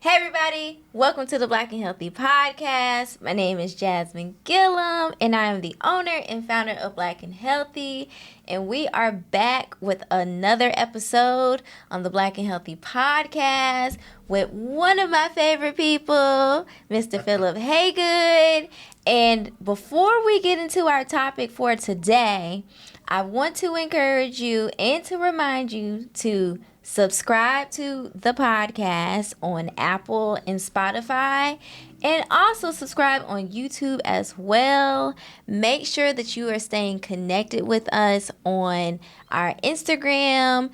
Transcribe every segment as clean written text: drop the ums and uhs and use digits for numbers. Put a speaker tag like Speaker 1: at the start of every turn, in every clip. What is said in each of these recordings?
Speaker 1: Hey everybody, welcome to the Black and Healthy Podcast. My name is Jasmine Gillum and I am the owner and founder of Black and Healthy, and we are back with another episode on the Black and Healthy Podcast with one of my favorite people, Mr. Phillip Hagood. And before we get into our topic for today, I want to encourage you and to remind you to subscribe to the podcast on Apple and Spotify, and also subscribe on YouTube as well. Make sure that you are staying connected with us on our Instagram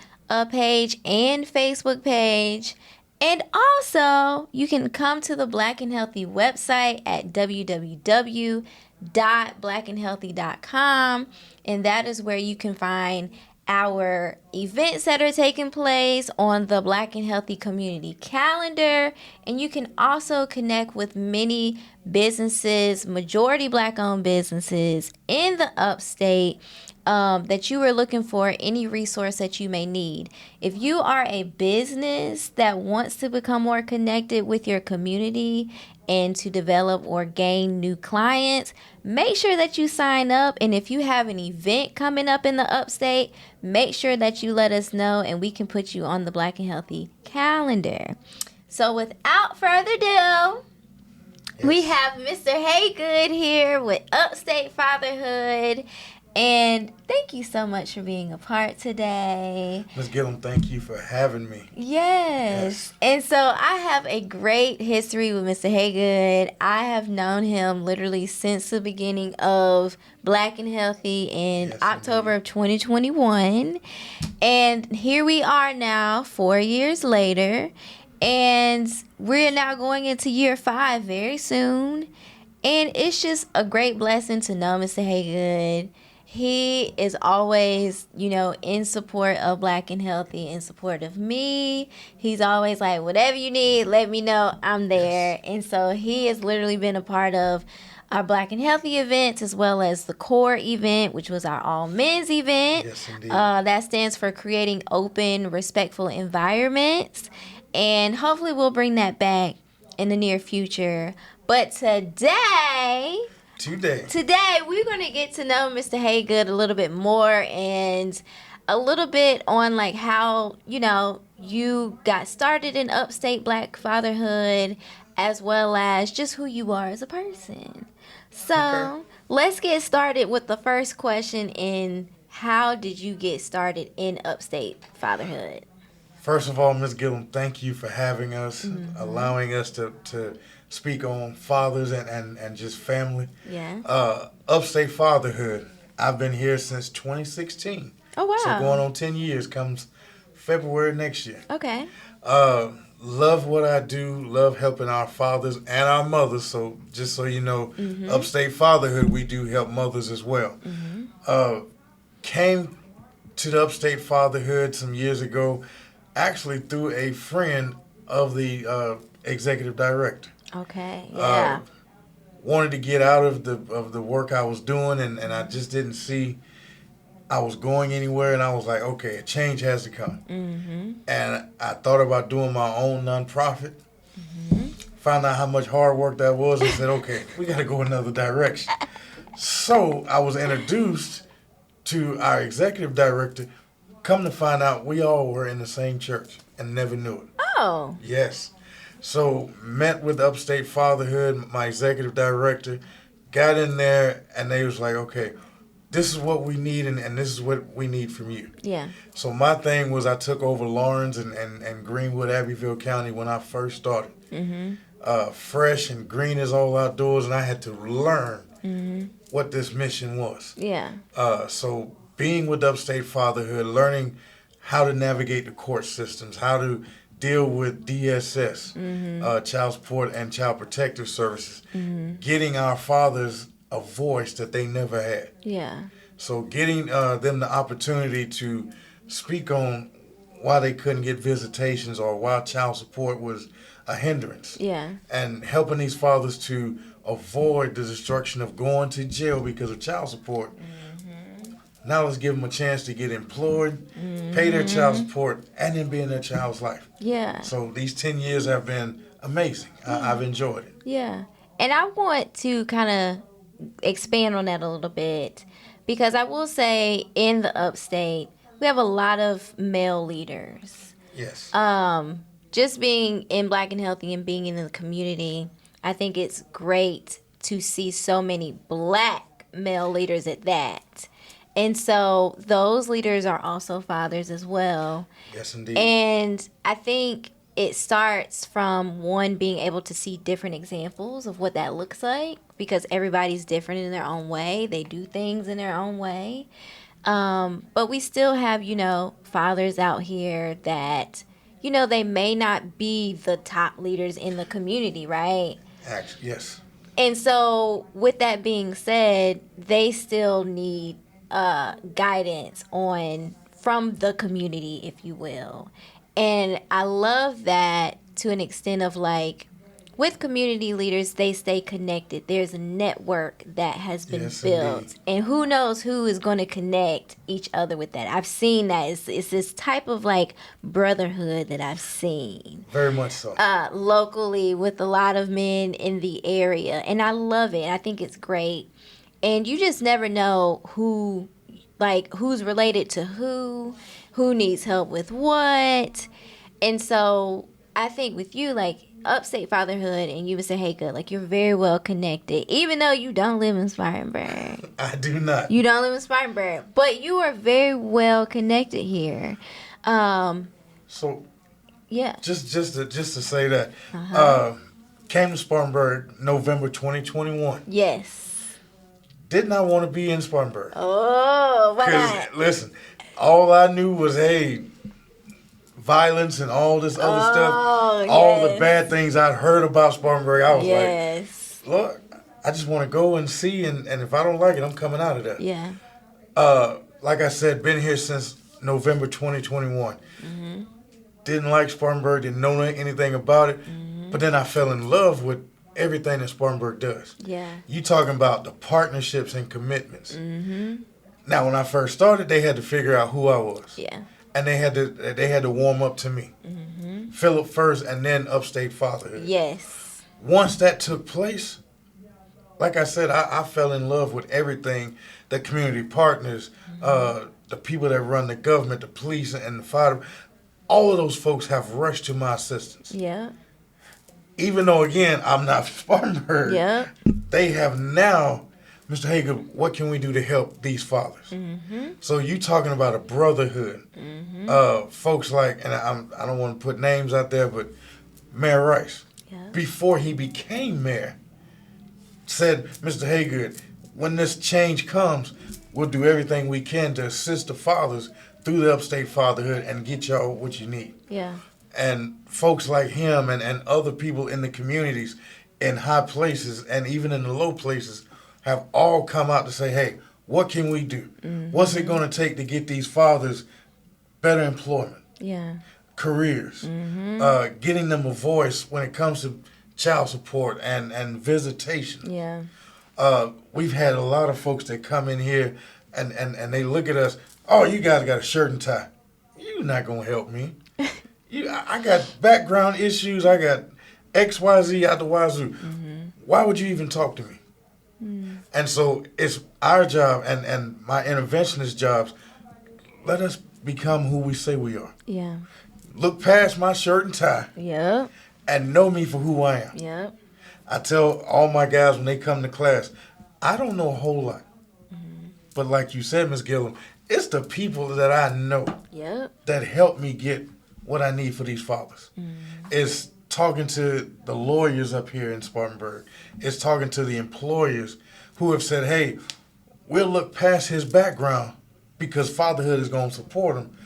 Speaker 1: page and Facebook page. And also, you can come to the Black and Healthy website at www.blackandhealthy.com, and that is where you can find our events that are taking place on the Black and Healthy community calendar. And you can also connect with many businesses, majority Black-owned businesses in the upstate that you are looking for any resource that you may need. If you are a business that wants to become more connected with your community and to develop or gain new clients, make sure that you sign up. And if you have an event coming up in the upstate, make sure that you let us know and we can put you on the Black and Healthy calendar. So without further ado, we have Mr. Hagood here with Upstate Fatherhood. And thank you so much for being a part today.
Speaker 2: Ms. Gillum, thank you for having me.
Speaker 1: Yes. And so I have a great history with Mr. Hagood. I have known him literally since the beginning of Black and Healthy in October of 2021. And here we are now, 4 years later. And we're now going into year 5 very soon. And it's just a great blessing to know Mr. Hagood. He is always, in support of Black and Healthy, in support of me. He's always like, whatever you need, let me know, I'm there. And so he has literally been a part of our Black and Healthy events, as well as the core event, which was our all men's event.
Speaker 2: Yes, indeed.
Speaker 1: That stands for creating open, respectful environments. And hopefully we'll bring that back in the near future. But today we're going to get to know Mr. Hagood a little bit more, and a little bit on like how, you got started in Upstate Black Fatherhood, as well as just who you are as a person. So let's get started with the first question in how did you get started in Upstate Fatherhood?
Speaker 2: First of all, Ms. Gillum, thank you for having us, allowing us to speak on fathers and just family.
Speaker 1: Yeah.
Speaker 2: Upstate Fatherhood, I've been here since 2016.
Speaker 1: Oh, wow.
Speaker 2: So going on 10 years comes February next year.
Speaker 1: Okay.
Speaker 2: Love what I do, love helping our fathers and our mothers. So just so you know, Upstate Fatherhood, we do help mothers as well. Came to the Upstate Fatherhood some years ago, actually through a friend of the executive director.
Speaker 1: Okay, yeah.
Speaker 2: Wanted to get out of the work I was doing, and I just didn't see I was going anywhere, and I was like, okay, a change has to come. And I thought about doing my own nonprofit. Found out how much hard work that was, and said, okay, we got to go another direction. So I was introduced to our executive director. Come to find out, we all were in the same church and never knew it.
Speaker 1: Oh.
Speaker 2: Yes. So met with Upstate Fatherhood, my executive director, got in there, and they was like, okay, this is what we need, and this is what we need from you.
Speaker 1: Yeah.
Speaker 2: So my thing was I took over Lawrence and Greenwood, Abbeville County when I first started. Fresh and green as all outdoors, and I had to learn what this mission was.
Speaker 1: Yeah.
Speaker 2: So being with Upstate Fatherhood, learning how to navigate the court systems, how to deal with DSS, child support and child protective services, getting our fathers a voice that they never had.
Speaker 1: Yeah.
Speaker 2: So getting them the opportunity to speak on why they couldn't get visitations or why child support was a hindrance.
Speaker 1: Yeah.
Speaker 2: And helping these fathers to avoid the destruction of going to jail because of child support. Now let's give them a chance to get employed, pay their child support, and then be in their child's life.
Speaker 1: Yeah.
Speaker 2: So these 10 years have been amazing. I've enjoyed it.
Speaker 1: Yeah. And I want to kind of expand on that a little bit because I will say in the upstate, we have a lot of male leaders.
Speaker 2: Yes.
Speaker 1: Just being in Black and Healthy and being in the community, I think it's great to see so many Black male leaders at that. And so those leaders are also fathers as well.
Speaker 2: Yes, indeed.
Speaker 1: And I think it starts from one being able to see different examples of what that looks like because everybody's different in their own way. They do things in their own way. But we still have, fathers out here that, they may not be the top leaders in the community, right?
Speaker 2: Actually, yes.
Speaker 1: And so with that being said, they still need guidance from the community, if you will. And I love that to an extent of with community leaders, they stay connected. There's a network that has been built.
Speaker 2: Indeed.
Speaker 1: And who knows who is going to connect each other with that. I've seen that. It's this type of brotherhood that I've seen.
Speaker 2: Very much so.
Speaker 1: Locally with a lot of men in the area. And I love it. I think it's great. And you just never know who's related to who needs help with what. And so I think with you, Upstate Fatherhood and you, Mr. Hagood, you're very well connected, even though you don't live in Spartanburg.
Speaker 2: I do not.
Speaker 1: You don't live in Spartanburg, but you are very well connected here.
Speaker 2: So,
Speaker 1: yeah.
Speaker 2: Just to say that, came to Spartanburg November 2021.
Speaker 1: Yes.
Speaker 2: Did not want to be in Spartanburg.
Speaker 1: Oh, why not?
Speaker 2: Listen, all I knew was, violence and all this other stuff. All the bad things I'd heard about Spartanburg. I was like, look, I just want to go and see, and if I don't like it, I'm coming out of there.
Speaker 1: Yeah.
Speaker 2: Like I said, been here since November 2021. Mm-hmm. Didn't like Spartanburg, didn't know anything about it, but then I fell in love with everything that Spartanburg does.
Speaker 1: Yeah.
Speaker 2: You talking about the partnerships and commitments.
Speaker 1: Mm-hmm.
Speaker 2: Now, when I first started, they had to figure out who I was.
Speaker 1: Yeah.
Speaker 2: And they had to warm up to me. Mm-hmm. Phillip first, and then Upstate Fatherhood.
Speaker 1: Yes.
Speaker 2: Once that took place, like I said, I fell in love with everything. The community partners, the people that run the government, the police, and the fire. All of those folks have rushed to my assistance.
Speaker 1: Yeah.
Speaker 2: Even though, again, I'm not Spartanburg.
Speaker 1: Yeah.
Speaker 2: They have now, Mr. Hagood, what can we do to help these fathers? Mm-hmm. So you talking about a brotherhood. Mm-hmm. Folks and I don't want to put names out there, but Mayor Rice, before he became mayor, said, Mr. Hagood, when this change comes, we'll do everything we can to assist the fathers through the Upstate Fatherhood and get y'all what you need.
Speaker 1: Yeah.
Speaker 2: And folks like him and other people in the communities in high places and even in the low places have all come out to say, hey, what can we do? Mm-hmm. What's it going to take to get these fathers better employment, careers, getting them a voice when it comes to child support and visitation.
Speaker 1: Yeah.
Speaker 2: We've had a lot of folks that come in here and they look at us, oh, you guys got a shirt and tie. You're not going to help me. I got background issues. I got XYZ out the wazoo. Mm-hmm. Why would you even talk to me? And so it's our job and my interventionist jobs, let us become who we say we are.
Speaker 1: Yeah.
Speaker 2: Look past my shirt and tie.
Speaker 1: Yeah.
Speaker 2: And know me for who I am.
Speaker 1: Yeah.
Speaker 2: I tell all my guys when they come to class, I don't know a whole lot. Mm-hmm. But like you said, Ms. Gillum, it's the people that I know that help me get what I need for these fathers. Mm-hmm. It's talking to the lawyers up here in Spartanburg. It's talking to the employers who have said, hey, we'll look past his background because fatherhood is going to support him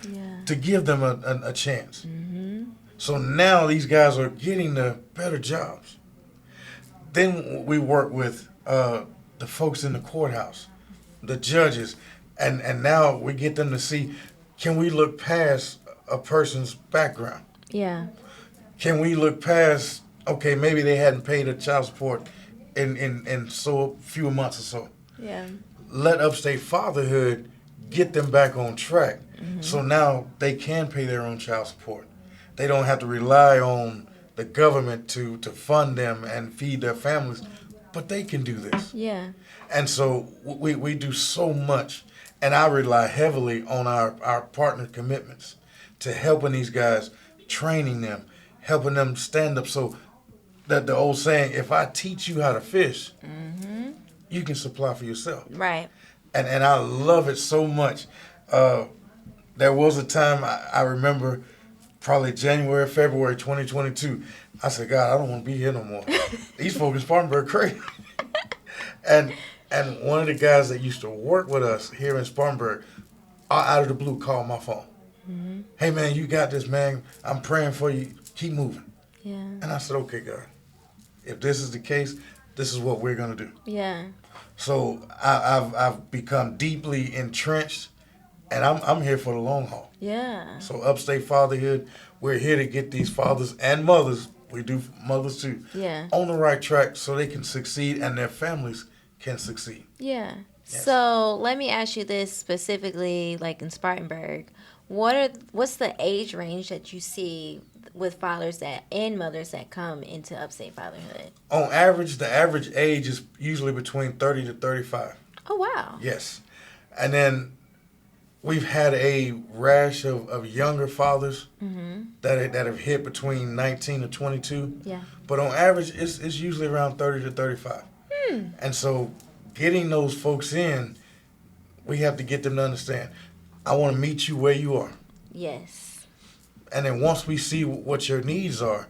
Speaker 2: to give them a chance. Mm-hmm. So now these guys are getting the better jobs. Then we work with the folks in the courthouse, the judges, and now we get them to see, can we look past a person's background?
Speaker 1: Yeah.
Speaker 2: Can we look past, okay, maybe they hadn't paid a child support in so few months or so.
Speaker 1: Yeah.
Speaker 2: Let Upstate Fatherhood get them back on track. Mm-hmm. So now they can pay their own child support. They don't have to rely on the government to fund them and feed their families, but they can do this.
Speaker 1: Yeah.
Speaker 2: And so we do so much, and I rely heavily on our partner commitments to helping these guys, training them, helping them stand up. So that the old saying, if I teach you how to fish, you can supply for yourself.
Speaker 1: Right.
Speaker 2: And I love it so much. There was a time I remember, probably January, February 2022. I said, God, I don't want to be here no more. These folks in Spartanburg crazy. and one of the guys that used to work with us here in Spartanburg, out of the blue, called my phone. Hey, man, you got this, man. I'm praying for you. Keep moving.
Speaker 1: Yeah.
Speaker 2: And I said, okay, God, if this is the case, this is what we're going to do.
Speaker 1: Yeah.
Speaker 2: So I've become deeply entrenched, and I'm here for the long haul.
Speaker 1: Yeah.
Speaker 2: So Upstate Fatherhood, we're here to get these fathers and mothers, we do mothers too,
Speaker 1: Yeah.
Speaker 2: on the right track so they can succeed and their families can succeed.
Speaker 1: Yeah.
Speaker 2: Yes.
Speaker 1: So let me ask you this specifically, like in Spartanburg, what's the age range that you see with fathers and mothers that come into Upstate Fatherhood?
Speaker 2: On average, the average age is usually between 30 to 35.
Speaker 1: Oh, wow.
Speaker 2: Yes. And then we've had a rash of younger fathers that have hit between 19 to 22.
Speaker 1: Yeah.
Speaker 2: But on average, it's usually around 30 to 35. And so getting those folks in, we have to get them to understand, I want to meet you where you are.
Speaker 1: Yes.
Speaker 2: And then once we see what your needs are,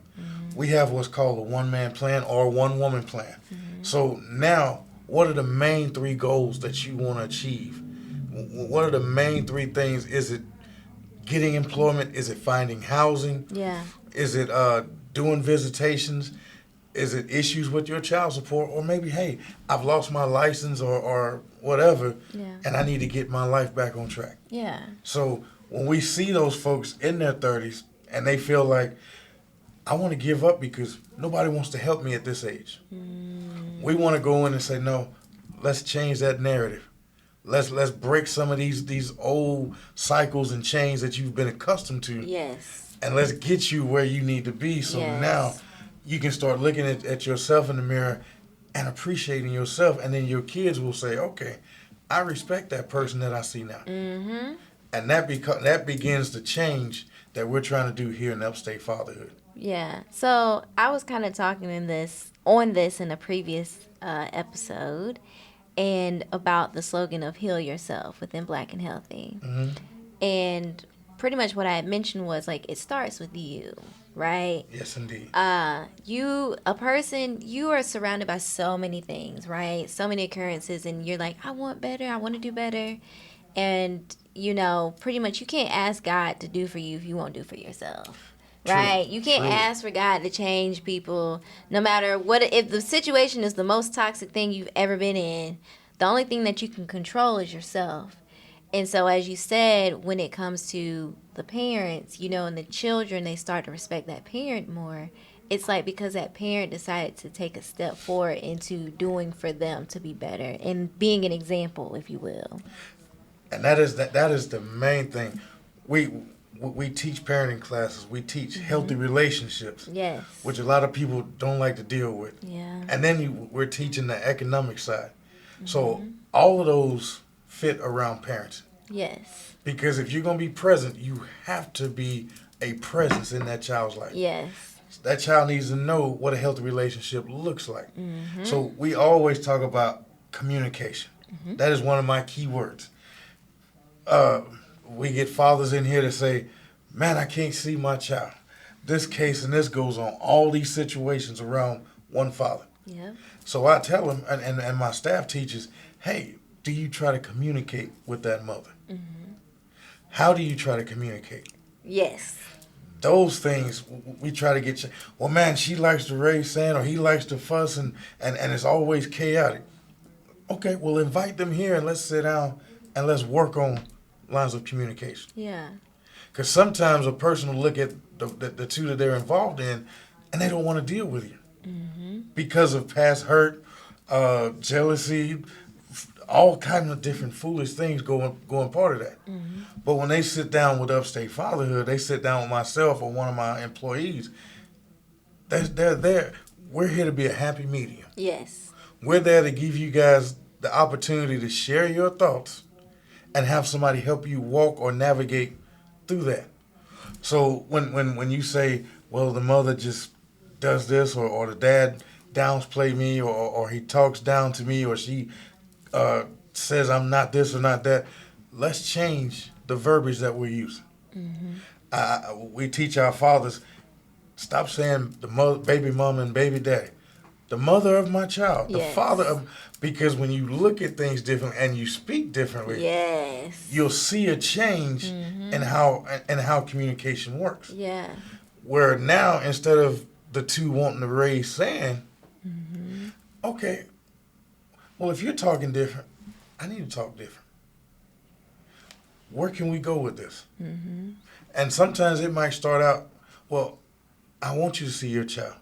Speaker 2: we have what's called a one-man plan or a one-woman plan. So now, what are the main 3 goals that you want to achieve? What are the main 3 things? Is it getting employment? Is it finding housing?
Speaker 1: Yeah.
Speaker 2: Is it doing visitations? Is it issues with your child support? Or maybe, hey, I've lost my license or whatever,
Speaker 1: Yeah.
Speaker 2: and I need to get my life back on track.
Speaker 1: Yeah.
Speaker 2: So when we see those folks in their 30s and they feel like, I want to give up because nobody wants to help me at this age. We want to go in and say, no, let's change that narrative. Let's break some of these old cycles and chains that you've been accustomed to.
Speaker 1: Yes.
Speaker 2: And let's get you where you need to be. So
Speaker 1: Yes.
Speaker 2: now you can start looking at yourself in the mirror and appreciating yourself. And then your kids will say, okay, I respect that person that I see now. And that begins the change that we're trying to do here in Upstate Fatherhood.
Speaker 1: Yeah. So I was kind of talking on this in a previous episode, and about the slogan of "Heal Yourself" within Black and Healthy. And pretty much what I had mentioned was like it starts with you, right?
Speaker 2: Yes, indeed.
Speaker 1: You are surrounded by so many things, right? So many occurrences, and you're like, I want better, I want to do better. And, pretty much you can't ask God to do for you if you won't do for yourself.
Speaker 2: True,
Speaker 1: Right? You can't
Speaker 2: true.
Speaker 1: ask for God to change people no matter what. If the situation is the most toxic thing you've ever been in, the only thing that you can control is yourself. And so, as you said, when it comes to the parents, and the children, they start to respect that parent more. It's like because that parent decided to take a step forward into doing for them to be better and being an example, if you will.
Speaker 2: And that is the main thing. We teach parenting classes. We teach healthy relationships,
Speaker 1: Yes.
Speaker 2: which a lot of people don't like to deal with.
Speaker 1: Yeah.
Speaker 2: And then we're teaching the economic side. So all of those fit around parenting.
Speaker 1: Yes.
Speaker 2: Because if you're going to be present, you have to be a presence in that child's life.
Speaker 1: Yes.
Speaker 2: That child needs to know what a healthy relationship looks like. So we always talk about communication. That is one of my key words. We get fathers in here to say, man, I can't see my child. This case and this goes on. All these situations around one father.
Speaker 1: Yep.
Speaker 2: So I tell them, and my staff teaches, hey, do you try to communicate with that mother? How do you try to communicate?
Speaker 1: Yes.
Speaker 2: Those things we try to get. Well, man, she likes to raise sand, or he likes to fuss, and it's always chaotic. Okay, well, invite them here and let's sit down and let's work on lines of communication.
Speaker 1: Yeah.
Speaker 2: Because sometimes a person will look at the two that they're involved in, and they don't want to deal with you because of past hurt, jealousy, all kinds of different foolish things going part of that. But when they sit down with Upstate Fatherhood, they sit down with myself or one of my employees, They're there. We're here to be a happy medium.
Speaker 1: Yes.
Speaker 2: We're there to give you guys the opportunity to share your thoughts and have somebody help you walk or navigate through that. So when you say, well, the mother just does this, or the dad downplay me, or he talks down to me, or she says I'm not this or not that, let's change the verbiage that we're using. We teach our fathers, stop saying the mother, baby mama and baby daddy. The mother of my child, the
Speaker 1: Yes.
Speaker 2: father of, because when you look at things differently and you speak differently,
Speaker 1: Yes.
Speaker 2: you'll see a change in how communication works.
Speaker 1: Yeah.
Speaker 2: Where now, instead of the two wanting to raise saying, okay, well, if you're talking different, I need to talk different. Where can we go with this? And sometimes it might start out, well, I want you to see your child.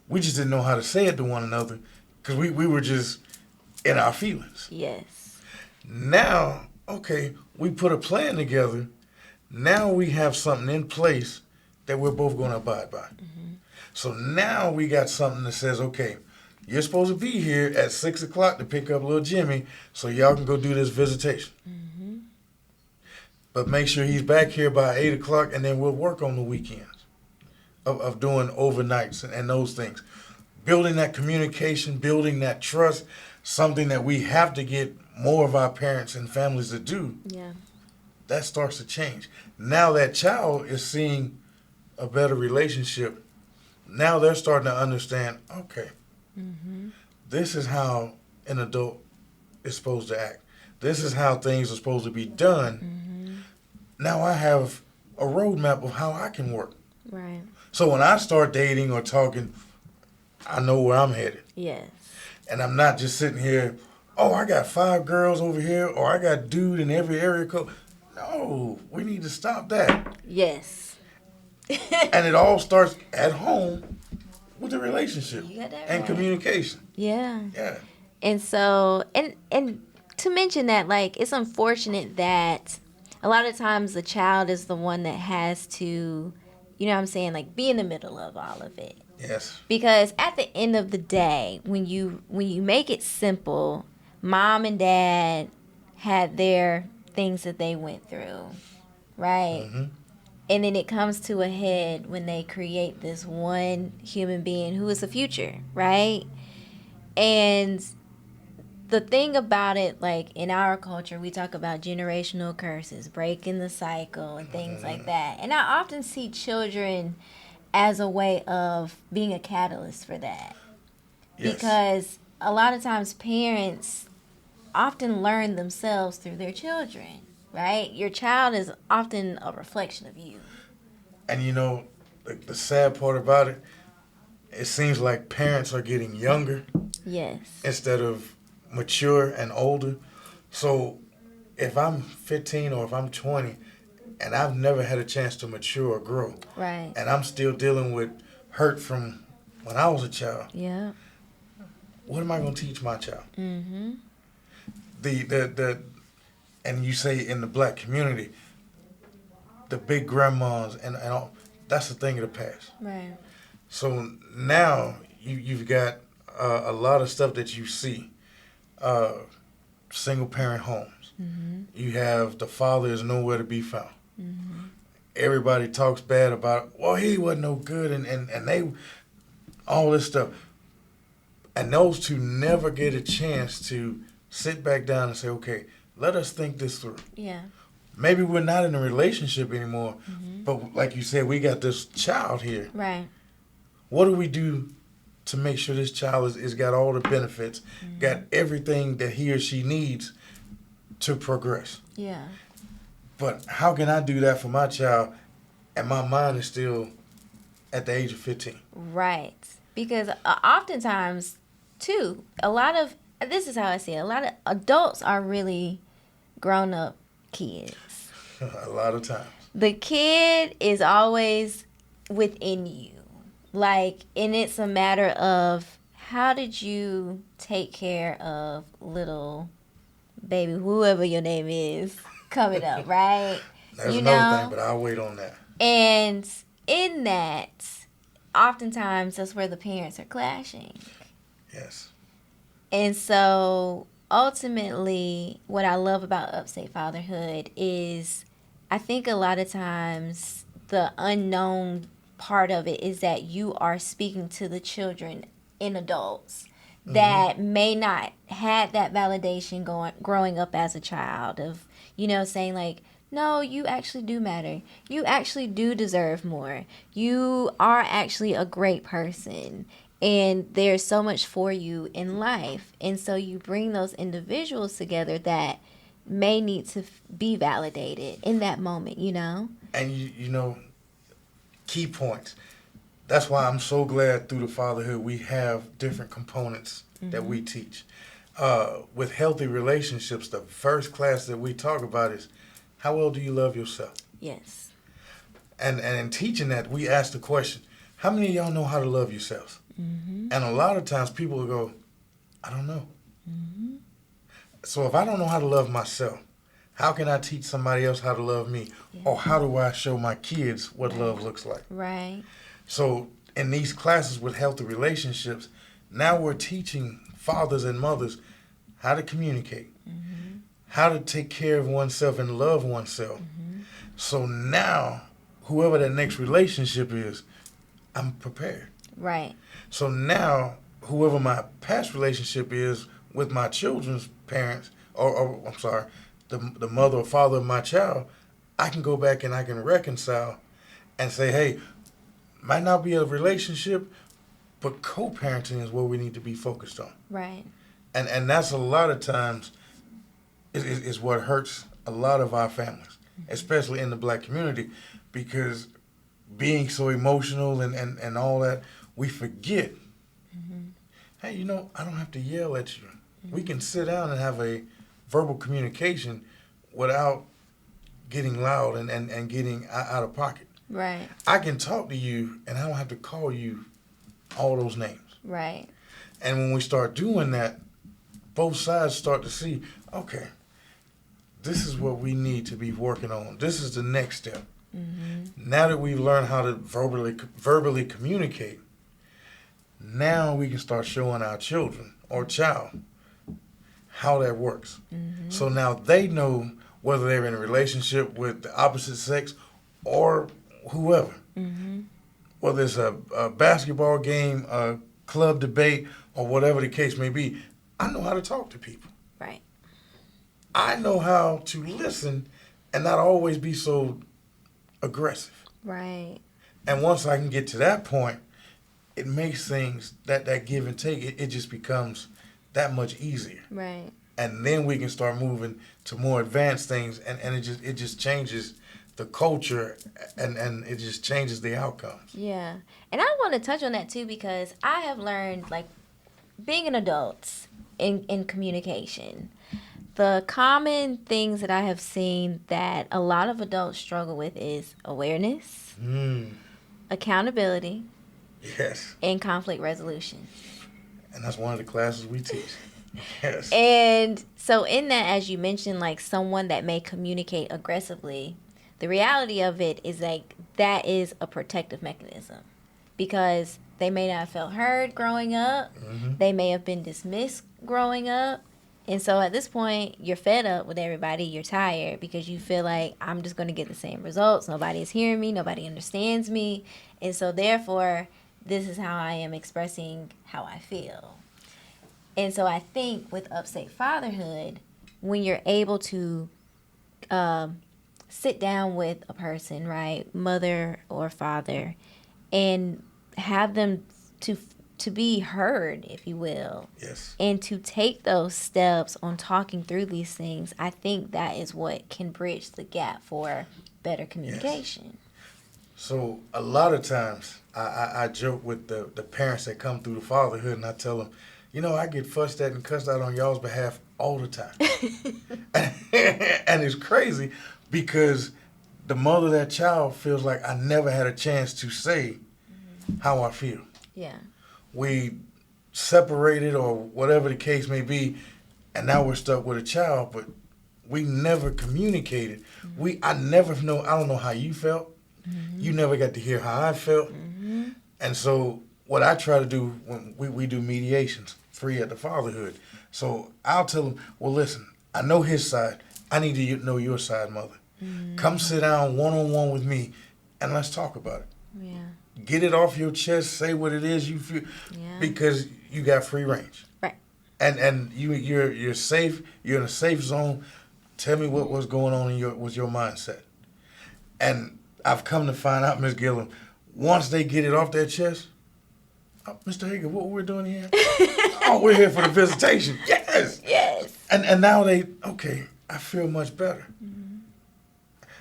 Speaker 2: We just didn't know how to say it to one another because we were just in our feelings.
Speaker 1: Yes.
Speaker 2: Now, okay, we put a plan together. Now we have something in place that we're both going to abide by. So now we got something that says, okay, you're supposed to be here at 6 o'clock to pick up little Jimmy so y'all can go do this visitation. But make sure he's back here by 8 o'clock, and then we'll work on the weekends of doing overnights and those things. Building that communication, building that trust, something that we have to get more of our parents and families to do.
Speaker 1: Yeah.
Speaker 2: That starts to change. Now that child is seeing a better relationship. Now they're starting to understand, okay, this is how an adult is supposed to act. This is how things are supposed to be done. Now I have a roadmap of how I can work.
Speaker 1: Right.
Speaker 2: So when I start dating or talking, I know where I'm headed.
Speaker 1: Yes.
Speaker 2: And I'm not just sitting here, oh, I got 5 girls over here, or I got dude in every area code. No, we need to stop that.
Speaker 1: Yes.
Speaker 2: And it all starts at home with the relationship
Speaker 1: You got that
Speaker 2: and
Speaker 1: right.
Speaker 2: communication.
Speaker 1: Yeah.
Speaker 2: Yeah.
Speaker 1: And so, and to mention that, like, it's unfortunate that a lot of times the child is the one that has to, you know what I'm saying, like, be in the middle of all of it.
Speaker 2: Yes.
Speaker 1: Because at the end of the day, when you make it simple, mom and dad had their things that they went through, right? And then it comes to a head when they create this one human being who is the future, right? And the thing about it, like in our culture, we talk about generational curses, breaking the cycle and things like that. And I often see children as a way of being a catalyst for that.
Speaker 2: Yes.
Speaker 1: Because a lot of times parents often learn themselves through their children, right? Your child is often a reflection of you.
Speaker 2: And you know, the sad part about it, it seems like parents are getting younger
Speaker 1: Yes.
Speaker 2: instead of mature and older. So if I'm 15 or if I'm 20 and I've never had a chance to mature or grow,
Speaker 1: Right.
Speaker 2: and I'm still dealing with hurt from when I was a child,
Speaker 1: Yeah.
Speaker 2: what am I going to teach my child?
Speaker 1: Mm-hmm.
Speaker 2: And you say in the black community, the big grandmas and all, that's the thing of the past.
Speaker 1: Right.
Speaker 2: So now you've got a lot of stuff that you see. Single parent homes. You have the father is nowhere to be found. Everybody talks bad about, well, he wasn't no good, and they, all this stuff. And those two never get a chance to sit back down and say, okay, let us think this through.
Speaker 1: Yeah.
Speaker 2: Maybe we're not in a relationship anymore, but like you said, we got this child here.
Speaker 1: Right.
Speaker 2: What do we do to make sure this child is got all the benefits, got everything that he or she needs to progress?
Speaker 1: Yeah.
Speaker 2: But how can I do that for my child and my mind is still at the age of 15?
Speaker 1: Right. Because oftentimes, too, this is how I see it, a lot of adults are really grown-up kids.
Speaker 2: A lot of times.
Speaker 1: The kid is always within you. Like, and it's a matter of how did you take care of little baby, whoever your name is, coming up, right?
Speaker 2: That's another thing, but I'll wait on that.
Speaker 1: And in that, oftentimes that's where the parents are clashing.
Speaker 2: Yes.
Speaker 1: And so ultimately, what I love about Upstate Fatherhood is I think a lot of times the unknown part of it is that you are speaking to the children and adults that may not had that validation growing up as a child of, saying like, no, you actually do matter. You actually do deserve more. You are actually a great person. And there's so much for you in life. And so you bring those individuals together that may need to be validated in that moment,
Speaker 2: And key points. That's why I'm so glad through the fatherhood we have different components that we teach. With healthy relationships, the first class that we talk about is how well do you love yourself?
Speaker 1: Yes.
Speaker 2: And in teaching that, we ask the question, how many of y'all know how to love yourselves? And a lot of times people will go, I don't know. So if I don't know how to love myself, how can I teach somebody else how to love me? Yeah. Or how do I show my kids what love looks like?
Speaker 1: Right.
Speaker 2: So in these classes with healthy relationships, now we're teaching fathers and mothers how to communicate, how to take care of oneself and love oneself. So now, whoever that next relationship is, I'm prepared.
Speaker 1: Right.
Speaker 2: So now, whoever my past relationship is with my children's parents, or I'm sorry, the mother or father of my child, I can go back and I can reconcile and say, hey, might not be a relationship, but co-parenting is what we need to be focused on.
Speaker 1: Right.
Speaker 2: And that's a lot of times is what hurts a lot of our families, especially in the black community, because being so emotional and all that, we forget, hey, I don't have to yell at you. We can sit down and have a verbal communication without getting loud and getting out of pocket.
Speaker 1: Right.
Speaker 2: I can talk to you and I don't have to call you all those names.
Speaker 1: Right.
Speaker 2: And when we start doing that, both sides start to see, okay, this is what we need to be working on. This is the next step. Now that we've learned how to verbally communicate, now we can start showing our children or child how that works. So now they know whether they're in a relationship with the opposite sex or whoever. Whether it's a basketball game, a club debate, or whatever the case may be, I know how to talk to people.
Speaker 1: Right.
Speaker 2: I know how to listen and not always be so aggressive.
Speaker 1: Right.
Speaker 2: And once I can get to that point, it makes things, that give and take, it just becomes that much easier.
Speaker 1: Right.
Speaker 2: And then we can start moving to more advanced things, and it just changes the culture, and it just changes the outcomes.
Speaker 1: Yeah. And I want to touch on that too, because I have learned, like, being an adult in communication, the common things that I have seen that a lot of adults struggle with is awareness, accountability,
Speaker 2: yes,
Speaker 1: and conflict resolution.
Speaker 2: And that's one of the classes we teach. Yes.
Speaker 1: And so in that, as you mentioned, like someone that may communicate aggressively, the reality of it is like that is a protective mechanism, because they may not have felt heard growing up. They may have been dismissed growing up. And so at this point, you're fed up with everybody. You're tired because you feel like, I'm just going to get the same results. Nobody is hearing me. Nobody understands me. And so therefore, this is how I am expressing how I feel. And so I think with Upstate Fatherhood, when you're able to sit down with a person, right, mother or father, and have them to be heard, if you will.
Speaker 2: Yes.
Speaker 1: And to take those steps on talking through these things, I think that is what can bridge the gap for better communication. Yes.
Speaker 2: So a lot of times I joke with the parents that come through the fatherhood, and I tell them, I get fussed at and cussed out on y'all's behalf all the time. And it's crazy because the mother of that child feels like I never had a chance to say how I feel.
Speaker 1: Yeah.
Speaker 2: We separated or whatever the case may be, and now we're stuck with a child, but we never communicated. I don't know how you felt. You never got to hear how I felt. And And so what I try to do when we do mediations free at the Fatherhood. So I'll tell them, well, listen, I know his side. I need to know your side, mother. Come sit down one-on-one with me and let's talk about it.
Speaker 1: Yeah.
Speaker 2: Get it off your chest. Say what it is you feel, because you got free range.
Speaker 1: Right.
Speaker 2: And you're safe. You're in a safe zone. Tell me what was going on with your mindset. And I've come to find out, Miss Gillum, once they get it off their chest, oh, Mr. Hagood, what we're doing here? Oh, we're here for the visitation. Yes.
Speaker 1: Yes.
Speaker 2: And now I feel much better. Mm-hmm.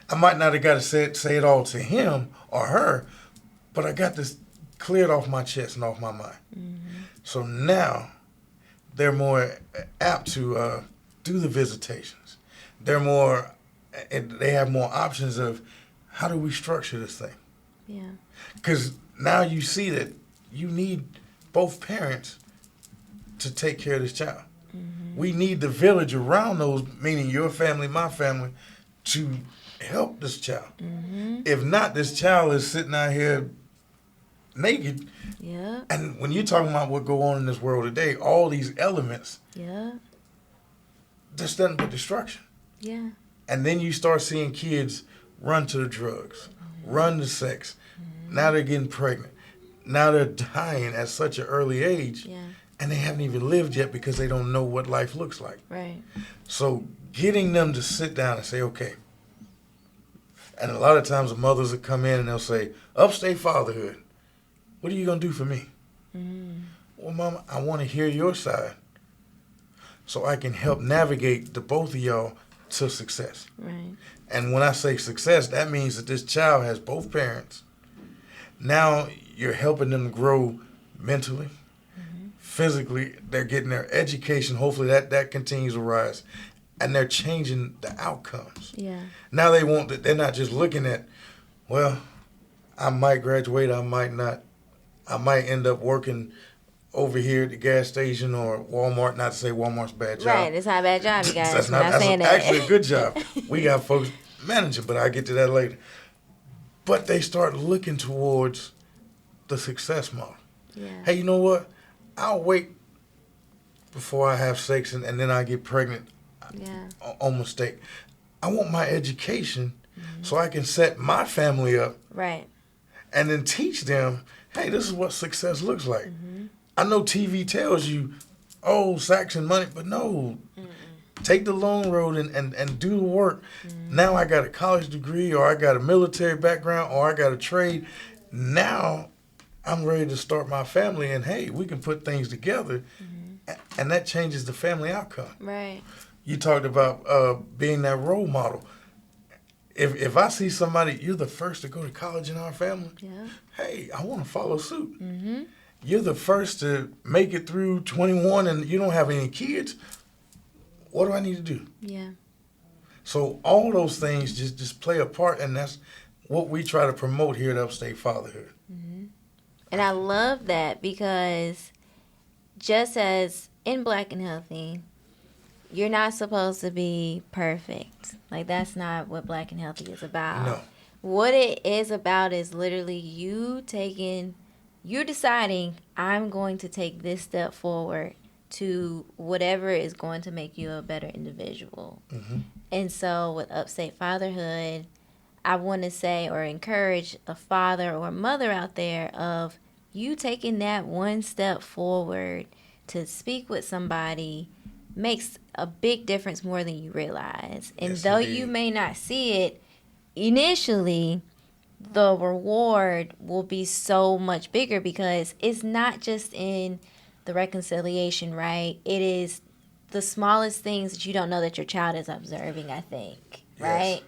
Speaker 2: I might not have got to say it all to him or her, but I got this cleared off my chest and off my mind. Mm-hmm. So now they're more apt to do the visitations. They have more options of how do we structure this thing?
Speaker 1: Yeah.
Speaker 2: Because now you see that you need both parents to take care of this child. Mm-hmm. We need the village around those, meaning your family, my family, to help this child. Mm-hmm. If not, this child is sitting out here naked.
Speaker 1: Yeah.
Speaker 2: And when you're talking about what go on in this world today, all these elements, just nothing but destruction.
Speaker 1: Yeah.
Speaker 2: And then you start seeing kids run to the drugs, run to sex. Mm-hmm. Now they're getting pregnant. Now they're dying at such an early age.
Speaker 1: Yeah.
Speaker 2: And they haven't even lived yet because they don't know what life looks like.
Speaker 1: Right.
Speaker 2: So getting them to sit down and say, okay. And a lot of times the mothers will come in and they'll say, Upstate Fatherhood, what are you going to do for me? Mm. Well, Mama, I want to hear your side so I can help navigate the both of y'all to success.
Speaker 1: Right.
Speaker 2: And when I say success, that means that this child has both parents. Now you're helping them grow mentally, physically. They're getting their education. Hopefully that continues to rise. And they're changing the outcomes.
Speaker 1: Yeah.
Speaker 2: Now they're not just looking at, well, I might graduate, I might not. I might end up working over here at the gas station or Walmart. Not to say Walmart's a bad job.
Speaker 1: Right, it's not a bad job, you guys.
Speaker 2: That's actually a good job. We got folks managing, but I'll get to that later. But they start looking towards the success model.
Speaker 1: Yeah.
Speaker 2: Hey, you know what? I'll wait before I have sex and then I get pregnant on mistake. I want my education so I can set my family up.
Speaker 1: Right.
Speaker 2: And then teach them, hey, this is what success looks like. Mm-hmm. I know TV tells you, oh, sex and money, but no. Mm-mm. Take the long road and do the work. Mm-hmm. Now I got a college degree or I got a military background or I got a trade. Now I'm ready to start my family and, hey, we can put things together. Mm-hmm. And that changes the family outcome.
Speaker 1: Right.
Speaker 2: You talked about being that role model. If I see somebody, you're the first to go to college in our family, hey, I want to follow suit. Mm-hmm. You're the first to make it through 21 and you don't have any kids. What do I need to do?
Speaker 1: Yeah.
Speaker 2: So all those things just play a part, and that's what we try to promote here at Upstate Fatherhood.
Speaker 1: Mm-hmm. And I love that because just as in Black and Healthy, you're not supposed to be perfect. Like, that's not what Black and Healthy is about.
Speaker 2: No.
Speaker 1: What it is about is literally you deciding, I'm going to take this step forward to whatever is going to make you a better individual. Mm-hmm. And so with Upstate Fatherhood, I want to say or encourage a father or mother out there of you taking that one step forward to speak with somebody makes a big difference more than you realize. And though you may not see it initially, the reward will be so much bigger because it's not just in the reconciliation, right? It is the smallest things that you don't know that your child is observing, I think, right? Yes.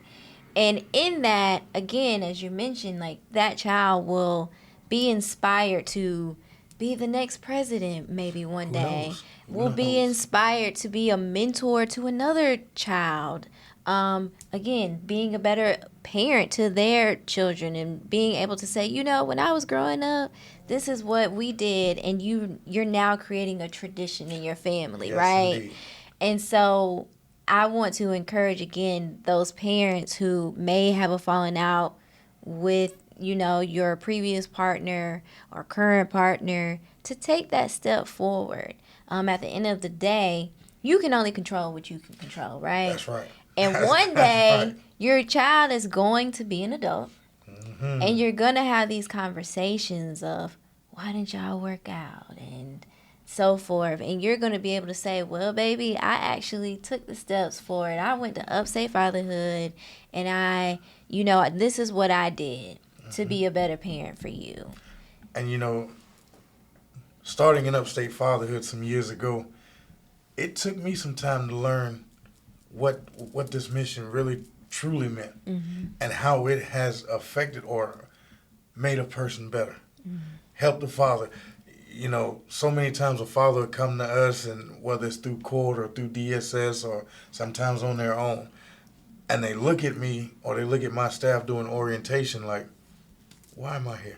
Speaker 1: And in that, again, as you mentioned, like that child will be inspired to be the next president maybe one day. Will be inspired to be a mentor to another child. Again, being a better parent to their children and being able to say, you know, when I was growing up, this is what we did, and you're now creating a tradition in your family, right? Indeed. And so I want to encourage, again, those parents who may have a falling out with your previous partner or current partner to take that step forward. At the end of the day, you can only control what you can control, right?
Speaker 2: That's right.
Speaker 1: And one day, your child is going to be an adult, and you're going to have these conversations of, why didn't y'all work out? And so forth. And you're going to be able to say, well, baby, I actually took the steps for it. I went to Upstate Fatherhood, and this is what I did to be a better parent for you.
Speaker 2: And, starting in Upstate Fatherhood some years ago, it took me some time to learn what this mission really truly meant, and how it has affected or made a person better. Help the father. So many times a father would come to us, and whether it's through court or through DSS or sometimes on their own, and they look at me or they look at my staff doing orientation like, why am I here?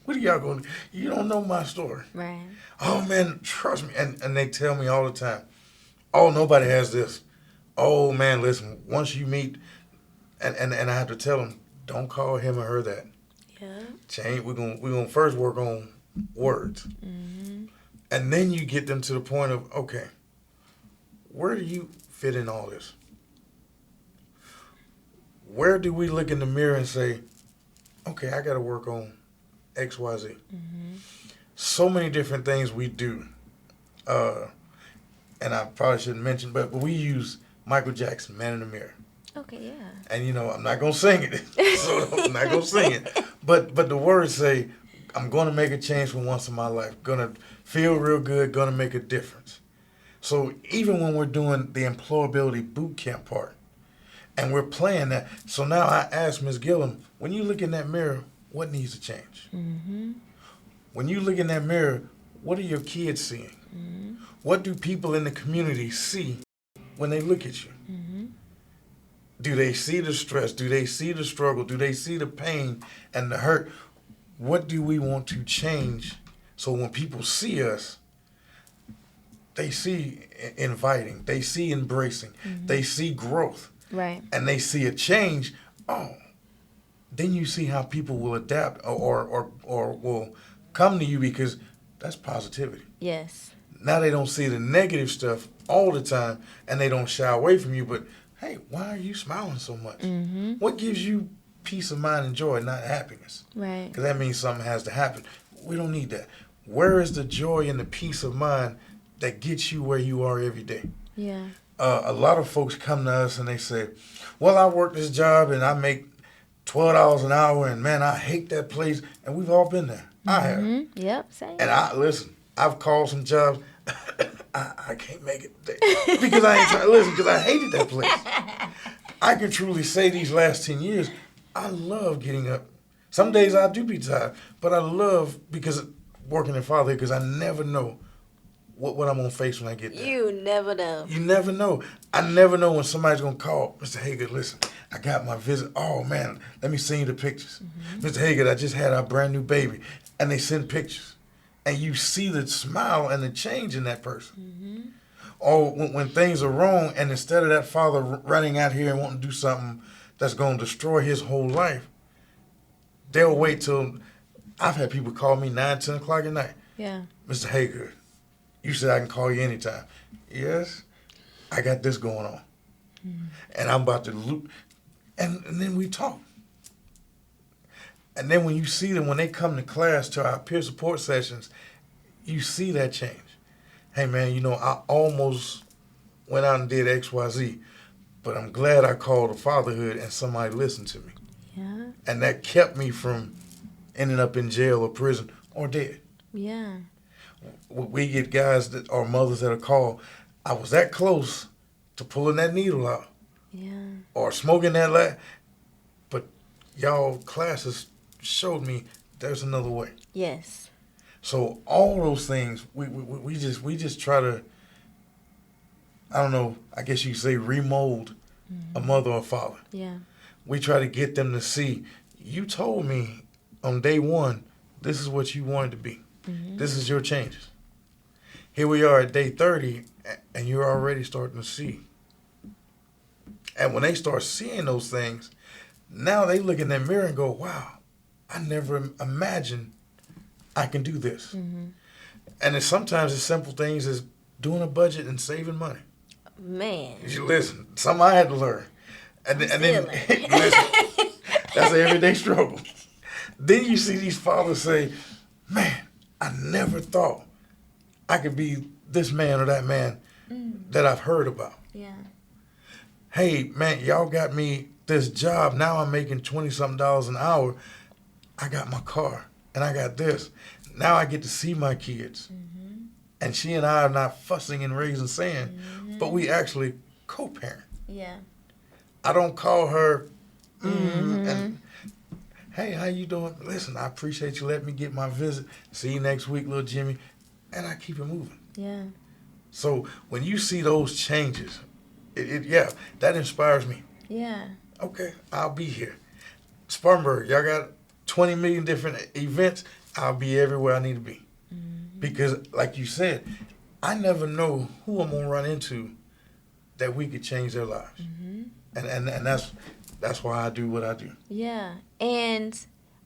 Speaker 2: What are y'all going to do? You don't know my story.
Speaker 1: Right.
Speaker 2: Oh, man, trust me. And they tell me all the time, oh, nobody has this. Oh, man, listen, once you meet, and I have to tell them, don't call him or her that.
Speaker 1: Yeah.
Speaker 2: Change. We're gonna first work on words. And then you get them to the point of, okay, where do you fit in all this? Where do we look in the mirror and say, okay, I got to work on X, Y, Z. So many different things we do. And I probably shouldn't mention, but we use Michael Jackson, Man in the Mirror.
Speaker 1: Okay, yeah.
Speaker 2: And, I'm not going to sing it. So I'm not going to sing it. But the words say, I'm going to make a change for once in my life. Going to feel real good. Going to make a difference. So even when we're doing the employability boot camp part, and we're playing that. So now I ask Ms. Gillum, when you look in that mirror, what needs to change? When you look in that mirror, what are your kids seeing? What do people in the community see when they look at you? Do they see the stress? Do they see the struggle? Do they see the pain and the hurt? What do we want to change so when people see us, they see inviting, they see embracing, they see growth.
Speaker 1: Right.
Speaker 2: And they see a change, then you see how people will adapt or will come to you because that's positivity.
Speaker 1: Yes.
Speaker 2: Now they don't see the negative stuff all the time and they don't shy away from you, but hey, why are you smiling so much? What gives you peace of mind and joy, not happiness?
Speaker 1: Right.
Speaker 2: Because that means something has to happen. We don't need that. Where is the joy and the peace of mind that gets you where you are every day?
Speaker 1: Yeah.
Speaker 2: A lot of folks come to us and they say, well, I work this job and I make $12 an hour and man, I hate that place. And we've all been there. I have.
Speaker 1: Yep, same.
Speaker 2: And I've called some jobs. I can't make it because I ain't trying to listen because I hated that place. I can truly say these last 10 years, I love getting up. Some days I do be tired, but I love because working in fatherhood because I never know what I'm going to face when I get there.
Speaker 1: You never know.
Speaker 2: You never know. I never know when somebody's going to call, Mr. Hagood, listen, I got my visit. Oh, man, let me send you the pictures. Mr. Hagood, I just had our brand new baby. And they send pictures. And you see the smile and the change in that person. Or when things are wrong, and instead of that father running out here and wanting to do something that's going to destroy his whole life, they'll wait till, I've had people call me 9, 10 o'clock at night.
Speaker 1: Yeah.
Speaker 2: Mr. Hagood, you said I can call you anytime. Yes, I got this going on. And I'm about to loop. And then we talk. And then when you see them, when they come to class, to our peer support sessions, you see that change. Hey, man, I almost went out and did X, Y, Z, but I'm glad I called a fatherhood and somebody listened to me.
Speaker 1: Yeah.
Speaker 2: And that kept me from ending up in jail or prison or dead.
Speaker 1: Yeah.
Speaker 2: We get guys or mothers that are called, I was that close to pulling that needle out.
Speaker 1: Yeah.
Speaker 2: Or smoking that but y'all classes showed me there's another way.
Speaker 1: Yes.
Speaker 2: So all those things, we just try to, I don't know, I guess you could say remold a mother or father.
Speaker 1: Yeah.
Speaker 2: We try to get them to see, you told me on day one, this is what you wanted to be. This is your changes. Here we are at day 30, and you're already starting to see. And when they start seeing those things, Now they look in that mirror and go, wow, I never imagined I can do this.
Speaker 1: Mm-hmm.
Speaker 2: And it's sometimes it's simple things as doing a budget and saving money.
Speaker 1: Man.
Speaker 2: You listen, something I had to learn. And then listen, that's an everyday struggle. Then you see these fathers say, man, I never thought I could be this man or that man that I've heard about.
Speaker 1: Yeah.
Speaker 2: Hey, man, y'all got me this job. Now I'm making $20-something an hour. I got my car and I got this. Now I get to see my kids. Mm-hmm. And she and I are not fussing and raising sand, but we actually co-parent.
Speaker 1: Yeah.
Speaker 2: I don't call her and hey, how you doing? Listen, I appreciate you letting me get my visit. See you next week, little Jimmy. And I keep it moving.
Speaker 1: Yeah.
Speaker 2: So when you see those changes, that inspires me.
Speaker 1: Yeah.
Speaker 2: Okay, I'll be here. Spartanburg, y'all got 20 million different events. I'll be everywhere I need to be. Mm-hmm. Because like you said, I never know who I'm going to run into that we could change their lives. Mm-hmm. And that's why I do what I do.
Speaker 1: Yeah. And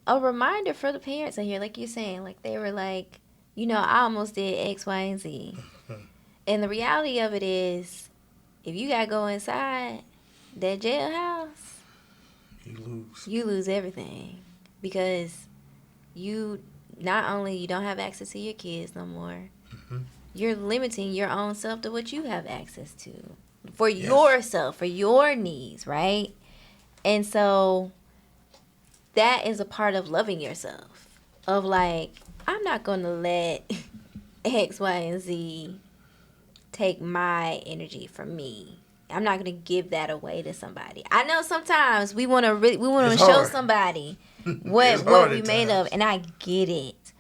Speaker 1: a reminder for the parents out here, like you're saying, like they were like, I almost did X, Y, and Z. And the reality of it is, if you got to go inside that jailhouse, you lose everything. Because you don't have access to your kids no more. Mm-hmm. You're limiting your own self to what you have access to. For yourself, for your needs, right? And so that is a part of loving yourself. Of like, I'm not going to let X, Y, and Z take my energy from me. I'm not going to give that away to somebody. I know sometimes we want to show somebody what we made of, and I get it.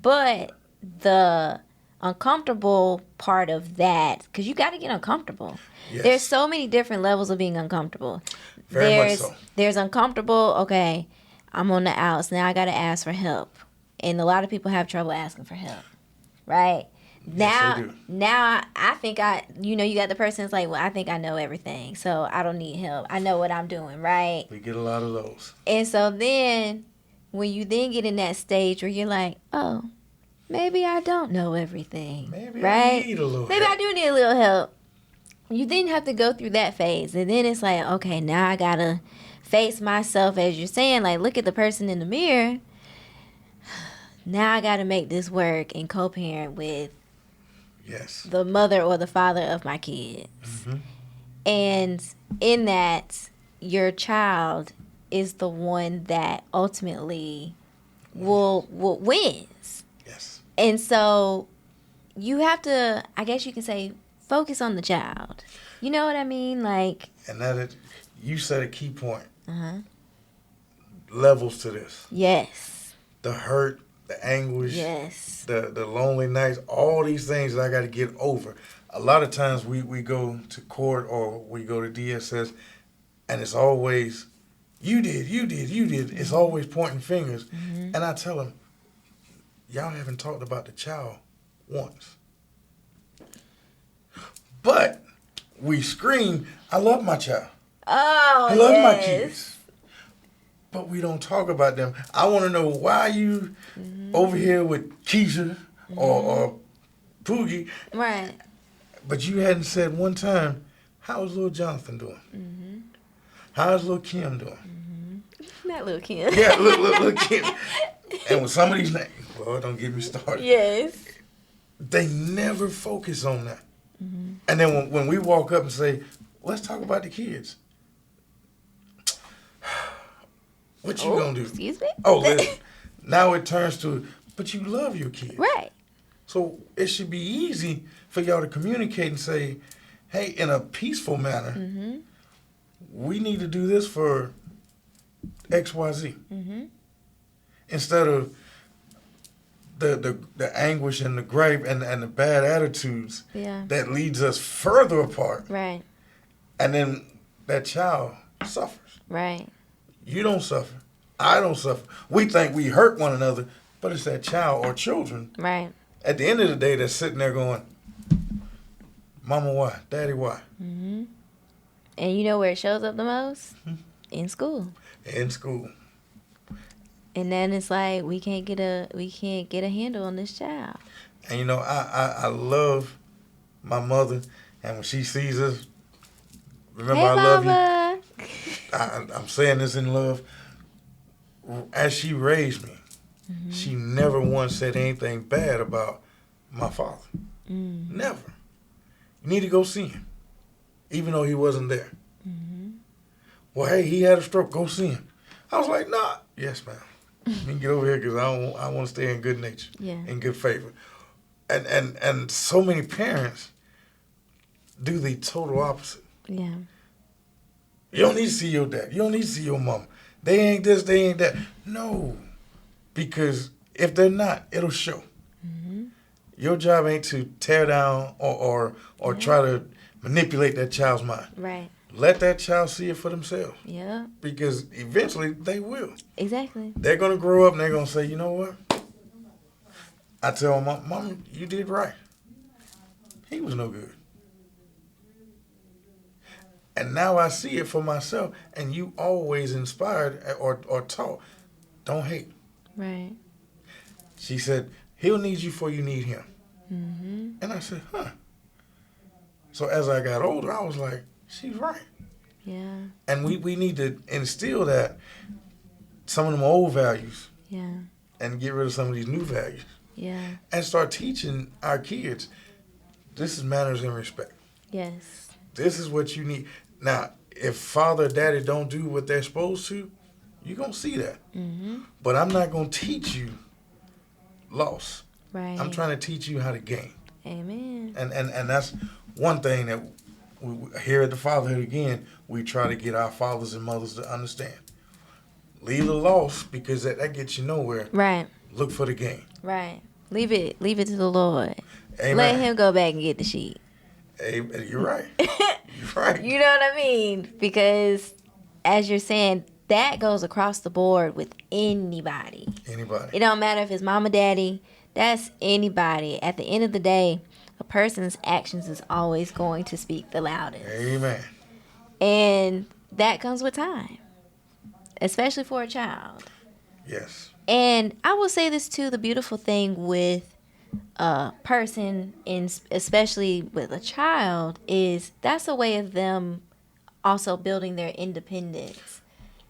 Speaker 1: But the uncomfortable part of that, because you got to get uncomfortable. Yes. There's so many different levels of being uncomfortable.
Speaker 2: Very much so.
Speaker 1: There's uncomfortable, okay, I'm on the outs, now I got to ask for help. And a lot of people have trouble asking for help, right?
Speaker 2: Yes, they do.
Speaker 1: Now I think you got the person that's like, well, I think I know everything, so I don't need help. I know what I'm doing, right?
Speaker 2: We get a lot of those.
Speaker 1: And so then, when you then get in that stage where you're like, oh, maybe I don't know everything,
Speaker 2: maybe
Speaker 1: right?
Speaker 2: I need a little
Speaker 1: maybe
Speaker 2: help.
Speaker 1: I do need a little help. You then have to go through that phase, and then it's like, okay, now I gotta face myself, as you're saying, like, look at the person in the mirror. Now I gotta make this work and co-parent with the mother or the father of my kids. Mm-hmm. And in that, your child is the one that ultimately will wins.
Speaker 2: Yes.
Speaker 1: And so you have to, I guess you can say, focus on the child. You know what I mean? Like.
Speaker 2: And you said a key point. Uh-huh. Levels to this.
Speaker 1: Yes.
Speaker 2: The hurt, the anguish.
Speaker 1: Yes.
Speaker 2: The lonely nights, all these things that I got to get over. A lot of times we go to court or we go to DSS, and it's always, you did. It's always pointing fingers. Mm-hmm. And I tell them, y'all haven't talked about the child once. But we scream, I love my child.
Speaker 1: Oh,
Speaker 2: I love my kids. But we don't talk about them. I want to know why you over here with Keisha or Poogie.
Speaker 1: Right.
Speaker 2: But you hadn't said one time, how's little Jonathan doing? Mm-hmm. How's little Kim doing?
Speaker 1: Mm-hmm. Not little Kim.
Speaker 2: Yeah, little Kim. And with some of these names, Lord, don't get me started.
Speaker 1: Yes.
Speaker 2: They never focus on that. Mm-hmm. And then when we walk up and say, let's talk about the kids. What you gonna do?
Speaker 1: Excuse me?
Speaker 2: Oh, listen. Now it turns to, but you love your kids.
Speaker 1: Right.
Speaker 2: So it should be easy for y'all to communicate and say, hey, in a peaceful manner, we need to do this for XYZ. Mm-hmm. Instead of the anguish and the gripe and the bad attitudes that leads us further apart.
Speaker 1: Right.
Speaker 2: And then that child suffers.
Speaker 1: Right.
Speaker 2: You don't suffer. I don't suffer. We think we hurt one another, but it's that child or children.
Speaker 1: Right.
Speaker 2: At the end of the day, they're sitting there going, Mama, why? Daddy, why?
Speaker 1: Mm-hmm. And you know where it shows up the most? In school.
Speaker 2: In school.
Speaker 1: And then it's like we can't get a handle on this child.
Speaker 2: And you know, I love my mother, and when she sees us, remember
Speaker 1: Hey,
Speaker 2: I love you.
Speaker 1: mama.
Speaker 2: I'm saying this in love. As she raised me, she never once said anything bad about my father. Never. You need to go see him, even though he wasn't there. Well, hey, he had a stroke. Go see him. I was like, nah. Yes, ma'am. You can get over here because I want to stay in good nature, in good favor. And so many parents do the total opposite.
Speaker 1: Yeah.
Speaker 2: You don't need to see your dad. You don't need to see your mama. They ain't this, they ain't that. No. Because if they're not, it'll show. Your job ain't to tear down or try to manipulate that child's mind.
Speaker 1: Right.
Speaker 2: Let that child see it for themselves.
Speaker 1: Yeah.
Speaker 2: Because eventually they will.
Speaker 1: Exactly.
Speaker 2: They're going to grow up and they're going to say, you know what? I tell my mom, you did right. He was no good. And now I see it for myself, and you always inspired or taught, don't hate.
Speaker 1: Right.
Speaker 2: She said, he'll need you before you need him. And I said, huh. So as I got older, I was like, she's right.
Speaker 1: Yeah.
Speaker 2: And we need to instill that, some of them old values, and get rid of some of these new values.
Speaker 1: Yeah.
Speaker 2: And start teaching our kids, this is manners and respect.
Speaker 1: Yes.
Speaker 2: This is what you need. Now, if father or daddy don't do what they're supposed to, you're going to see that. But I'm not going to teach you loss.
Speaker 1: Right.
Speaker 2: I'm trying to teach you how to gain.
Speaker 1: Amen.
Speaker 2: And that's one thing that we, here at the Fatherhood again, we try to get our fathers and mothers to understand. Leave the loss because that gets you nowhere.
Speaker 1: Right.
Speaker 2: Look for the gain.
Speaker 1: Right. Leave it to the Lord.
Speaker 2: Amen.
Speaker 1: Let him go back and get the sheep.
Speaker 2: Amen. You're right. You're right.
Speaker 1: You know what I mean? Because as you're saying, that goes across the board with anybody.
Speaker 2: Anybody.
Speaker 1: It don't matter if it's mama, daddy. That's anybody. At the end of the day, a person's actions is always going to speak the loudest.
Speaker 2: Amen.
Speaker 1: And that comes with time, especially for a child.
Speaker 2: Yes.
Speaker 1: And I will say this too, the beautiful thing with a person, especially with a child, is that's a way of them also building their independence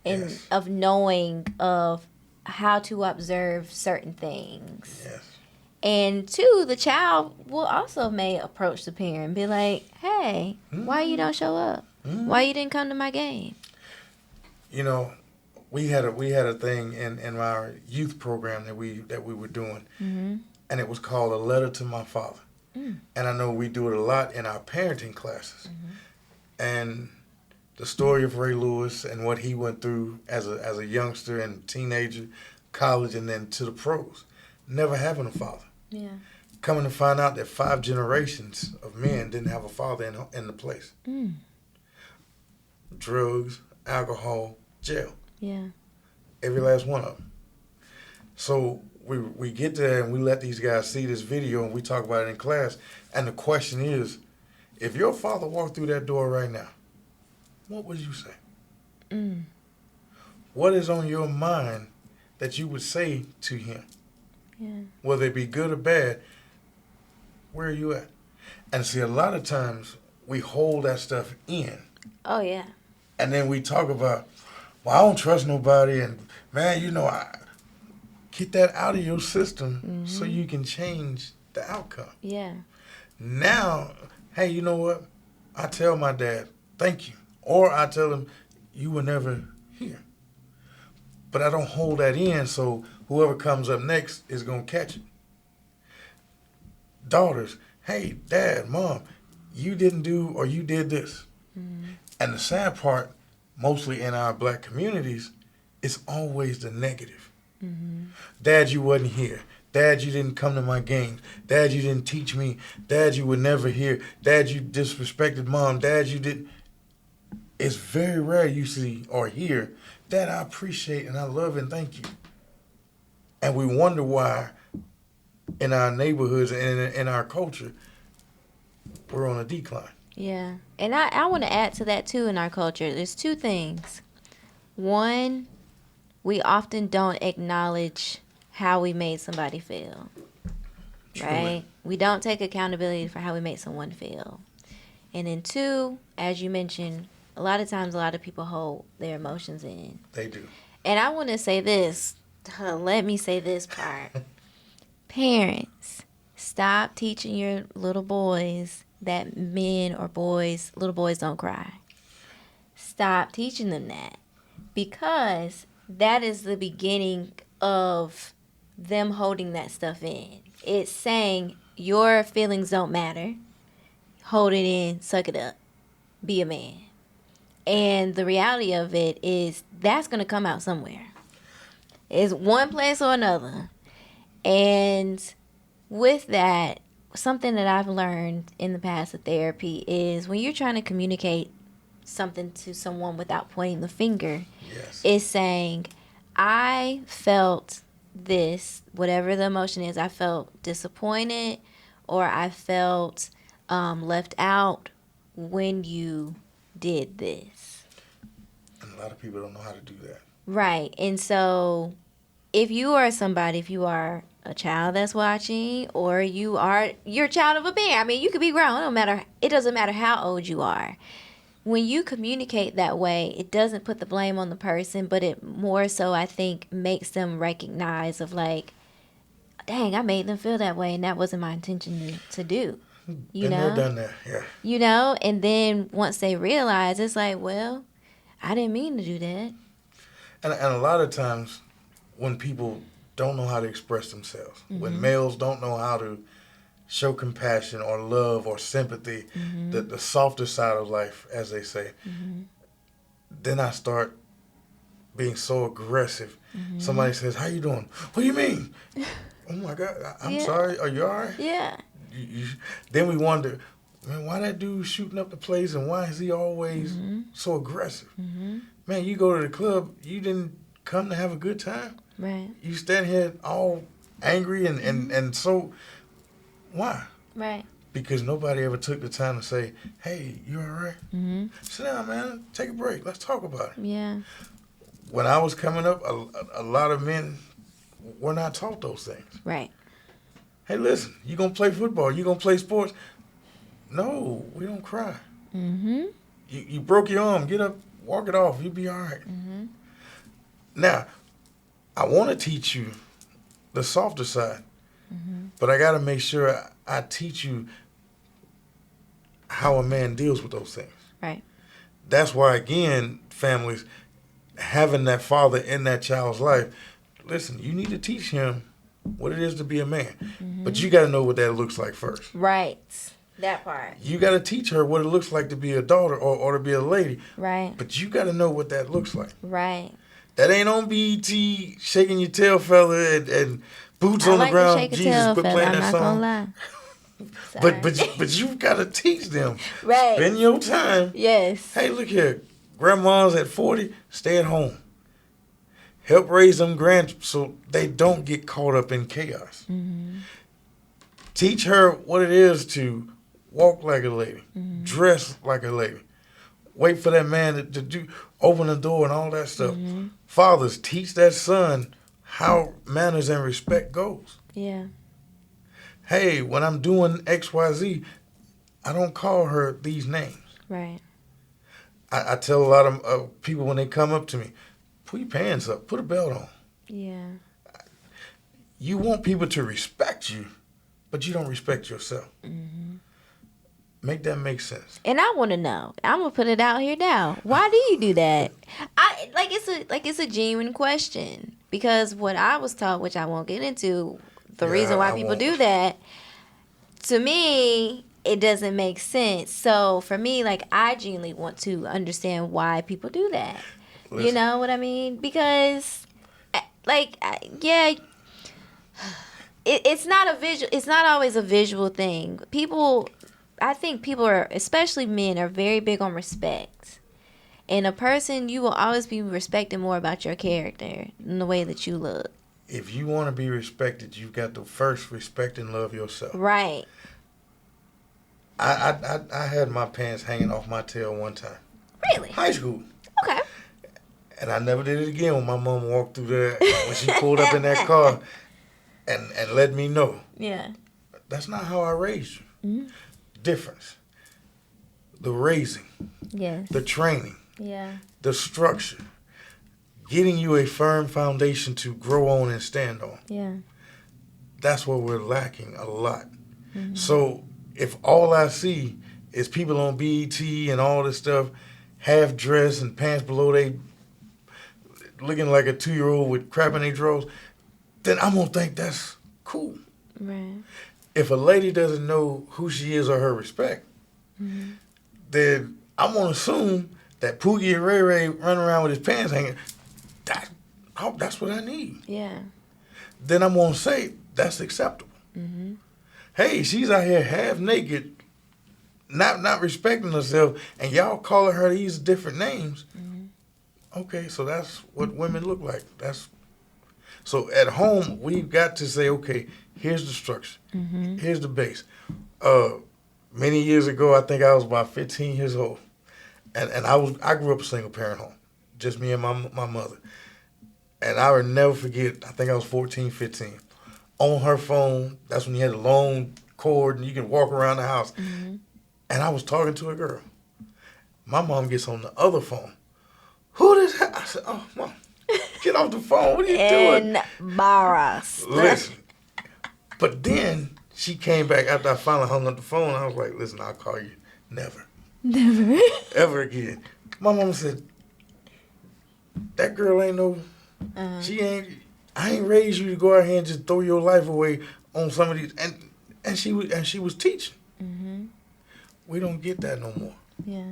Speaker 1: and of knowing of how to observe certain things.
Speaker 2: Yes.
Speaker 1: And two, the child will also may approach the parent and be like, hey, why you don't show up? Why you didn't come to my game?
Speaker 2: You know, we had a thing in our youth program that we were doing, and it was called A Letter to My Father. And I know we do it a lot in our parenting classes. And the story of Ray Lewis and what he went through as a youngster and teenager, college, and then to the pros, never having a father.
Speaker 1: Yeah.
Speaker 2: Coming to find out that 5 generations of men didn't have a father in the place. Drugs, alcohol, jail.
Speaker 1: Yeah.
Speaker 2: Every last one of them. So we get there and we let these guys see this video and we talk about it in class. And the question is, if your father walked through that door right now, what would you say? What is on your mind that you would say to him?
Speaker 1: Yeah.
Speaker 2: Whether it be good or bad, where are you at? And see, a lot of times we hold that stuff in.
Speaker 1: Oh, yeah.
Speaker 2: And then we talk about, well, I don't trust nobody. And, man, you know, get that out of your system so you can change the outcome.
Speaker 1: Yeah.
Speaker 2: Now, hey, you know what? I tell my dad, thank you. Or I tell him, you were never here. But I don't hold that in, so whoever comes up next is going to catch it. Daughters, hey, dad, mom, you didn't do or you did this. And the sad part, mostly in our black communities, it's always the negative. Dad, you wasn't here. Dad, you didn't come to my games. Dad, you didn't teach me. Dad, you were never here. Dad, you disrespected mom. Dad, you didn't. It's very rare you see or hear, Dad, I appreciate and I love and thank you. And we wonder why in our neighborhoods and in our culture, we're on a decline.
Speaker 1: Yeah. And I want to add to that, too, in our culture. There's 2 things. One, we often don't acknowledge how we made somebody feel.
Speaker 2: Truly.
Speaker 1: Right? We don't take accountability for how we make someone feel. And then two, as you mentioned, a lot of times a lot of people hold their emotions in.
Speaker 2: They do.
Speaker 1: And I want to say this. Let me say this part. Parents, stop teaching your little boys that little boys don't cry. Stop teaching them that. Because that is the beginning of them holding that stuff in. It's saying your feelings don't matter. Hold it in, suck it up, be a man. And the reality of it is that's going to come out somewhere. It's one place or another. And with that, something that I've learned in the past of therapy is when you're trying to communicate something to someone without pointing the finger,
Speaker 2: yes,
Speaker 1: is saying, I felt this, whatever the emotion is, I felt disappointed or I felt left out when you did this.
Speaker 2: And a lot of people don't know how to do that.
Speaker 1: Right. And so if you are a child that's watching or you're a child of a parent, I mean, you could be grown. It doesn't matter how old you are. When you communicate that way, it doesn't put the blame on the person, but it more so, I think, makes them recognize of like, dang, I made them feel that way, and that wasn't my intention to do. You know?
Speaker 2: Been there, done that, yeah.
Speaker 1: You know? And then once they realize, it's like, well, I didn't mean to do that.
Speaker 2: And a lot of times when people don't know how to express themselves,
Speaker 1: Mm-hmm.
Speaker 2: when males don't know how to show compassion or love or sympathy,
Speaker 1: Mm-hmm.
Speaker 2: the softer side of life, as they say,
Speaker 1: Mm-hmm.
Speaker 2: then I start being so aggressive.
Speaker 1: Mm-hmm.
Speaker 2: Somebody says, how you doing? What do you mean? Oh, my God, I'm sorry. Are you all right?
Speaker 1: Yeah.
Speaker 2: Then we wonder, man, why that dude shooting up the place and why is he always
Speaker 1: Mm-hmm.
Speaker 2: so aggressive?
Speaker 1: Mm-hmm.
Speaker 2: Man, you go to the club, you didn't come to have a good time?
Speaker 1: Right.
Speaker 2: You stand here all angry and so, why?
Speaker 1: Right.
Speaker 2: Because nobody ever took the time to say, hey, you all right?
Speaker 1: Mm-hmm.
Speaker 2: Sit down, man. Take a break. Let's talk about it.
Speaker 1: Yeah.
Speaker 2: When I was coming up, a lot of men were not taught those things.
Speaker 1: Right.
Speaker 2: Hey, listen, you going to play football? You going to play sports? No, we don't cry.
Speaker 1: Mm-hmm.
Speaker 2: You broke your arm. Get up, walk it off. You'll be all right.
Speaker 1: Mm-hmm.
Speaker 2: Now, I want to teach you the softer side,
Speaker 1: Mm-hmm.
Speaker 2: but I got to make sure I teach you how a man deals with those things.
Speaker 1: Right.
Speaker 2: That's why, again, families, having that father in that child's life, listen, you need to teach him what it is to be a man.
Speaker 1: Mm-hmm.
Speaker 2: But you got to know what that looks like first.
Speaker 1: Right. That part.
Speaker 2: You got to teach her what it looks like to be a daughter or to be a lady.
Speaker 1: Right.
Speaker 2: But you got to know what that looks like.
Speaker 1: Right.
Speaker 2: That ain't on BET shaking your tail fella and boots on the ground.
Speaker 1: Shake a
Speaker 2: Jesus,
Speaker 1: tail,
Speaker 2: quit
Speaker 1: fella,
Speaker 2: playing
Speaker 1: I'm
Speaker 2: that
Speaker 1: not
Speaker 2: song.
Speaker 1: gonna lie.
Speaker 2: But you've got to teach them.
Speaker 1: Right.
Speaker 2: Spend your time.
Speaker 1: Yes.
Speaker 2: Hey, look here. Grandma's at 40, stay at home. Help raise them grands so they don't get caught up in chaos.
Speaker 1: Mm-hmm.
Speaker 2: Teach her what it is to walk like a lady,
Speaker 1: Mm-hmm.
Speaker 2: dress like a lady. Wait for that man to open the door and all that stuff.
Speaker 1: Mm-hmm.
Speaker 2: Fathers, teach that son how manners and respect goes.
Speaker 1: Yeah.
Speaker 2: Hey, when I'm doing XYZ, I don't call her these names.
Speaker 1: Right.
Speaker 2: I tell a lot of people when they come up to me, put your pants up, put a belt on.
Speaker 1: Yeah.
Speaker 2: You want people to respect you, but you don't respect yourself.
Speaker 1: Mm-hmm.
Speaker 2: Make that make sense.
Speaker 1: And I want to know. I'm gonna put it out here now. Why do you do that? It's a genuine question because what I was taught, which I won't get into, the reason why people do that, to me, it doesn't make sense. So for me, like I genuinely want to understand why people do that.
Speaker 2: Listen.
Speaker 1: You know what I mean? Because, it's not a visual. It's not always a visual thing. I think people are, especially men, are very big on respect. And a person, you will always be respected more about your character than the way that you look.
Speaker 2: If you want to be respected, you've got to first respect and love yourself.
Speaker 1: Right.
Speaker 2: I had my pants hanging off my tail one time.
Speaker 1: Really?
Speaker 2: High school.
Speaker 1: Okay.
Speaker 2: And I never did it again when my mom walked through there, when she pulled up in that car and let me know.
Speaker 1: Yeah.
Speaker 2: That's not how I raised you.
Speaker 1: Mm-hmm.
Speaker 2: Difference. The raising.
Speaker 1: Yes.
Speaker 2: The training.
Speaker 1: Yeah.
Speaker 2: The structure. Getting you a firm foundation to grow on and stand on.
Speaker 1: Yeah.
Speaker 2: That's what we're lacking a lot.
Speaker 1: Mm-hmm.
Speaker 2: So if all I see is people on BET and all this stuff, half dressed and pants below they, looking like a 2-year-old with crap in their drawers, then I'm going to think that's cool.
Speaker 1: Right.
Speaker 2: If a lady doesn't know who she is or her respect,
Speaker 1: Mm-hmm.
Speaker 2: then I'm going to assume that Pookie and Ray Ray running around with his pants hanging, that's what I need.
Speaker 1: Yeah.
Speaker 2: Then I'm going to say, that's acceptable.
Speaker 1: Mm-hmm.
Speaker 2: Hey, she's out here half naked, not respecting herself, and y'all calling her these different names.
Speaker 1: Mm-hmm.
Speaker 2: Okay, so that's what women look like. So at home, we've got to say, okay, here's the structure.
Speaker 1: Mm-hmm.
Speaker 2: Here's the base. Many years ago, I think I was about 15 years old, and I grew up a single parent home, just me and my mother. And I will never forget, I think I was 14, 15. On her phone, that's when you had a long cord and you can walk around the house.
Speaker 1: Mm-hmm.
Speaker 2: And I was talking to a girl. My mom gets on the other phone. Who this? I said, oh, Mom, get off the phone. What are you doing?
Speaker 1: Embarrassed.
Speaker 2: Listen. But then she came back after I finally hung up the phone. I was like, listen, I'll call you. Never.
Speaker 1: Never.
Speaker 2: Ever again. My mom said, that girl ain't no, I ain't raised you to go out here and just throw your life away on some of these. And she was teaching.
Speaker 1: Mm-hmm.
Speaker 2: We don't get that no more.
Speaker 1: Yeah.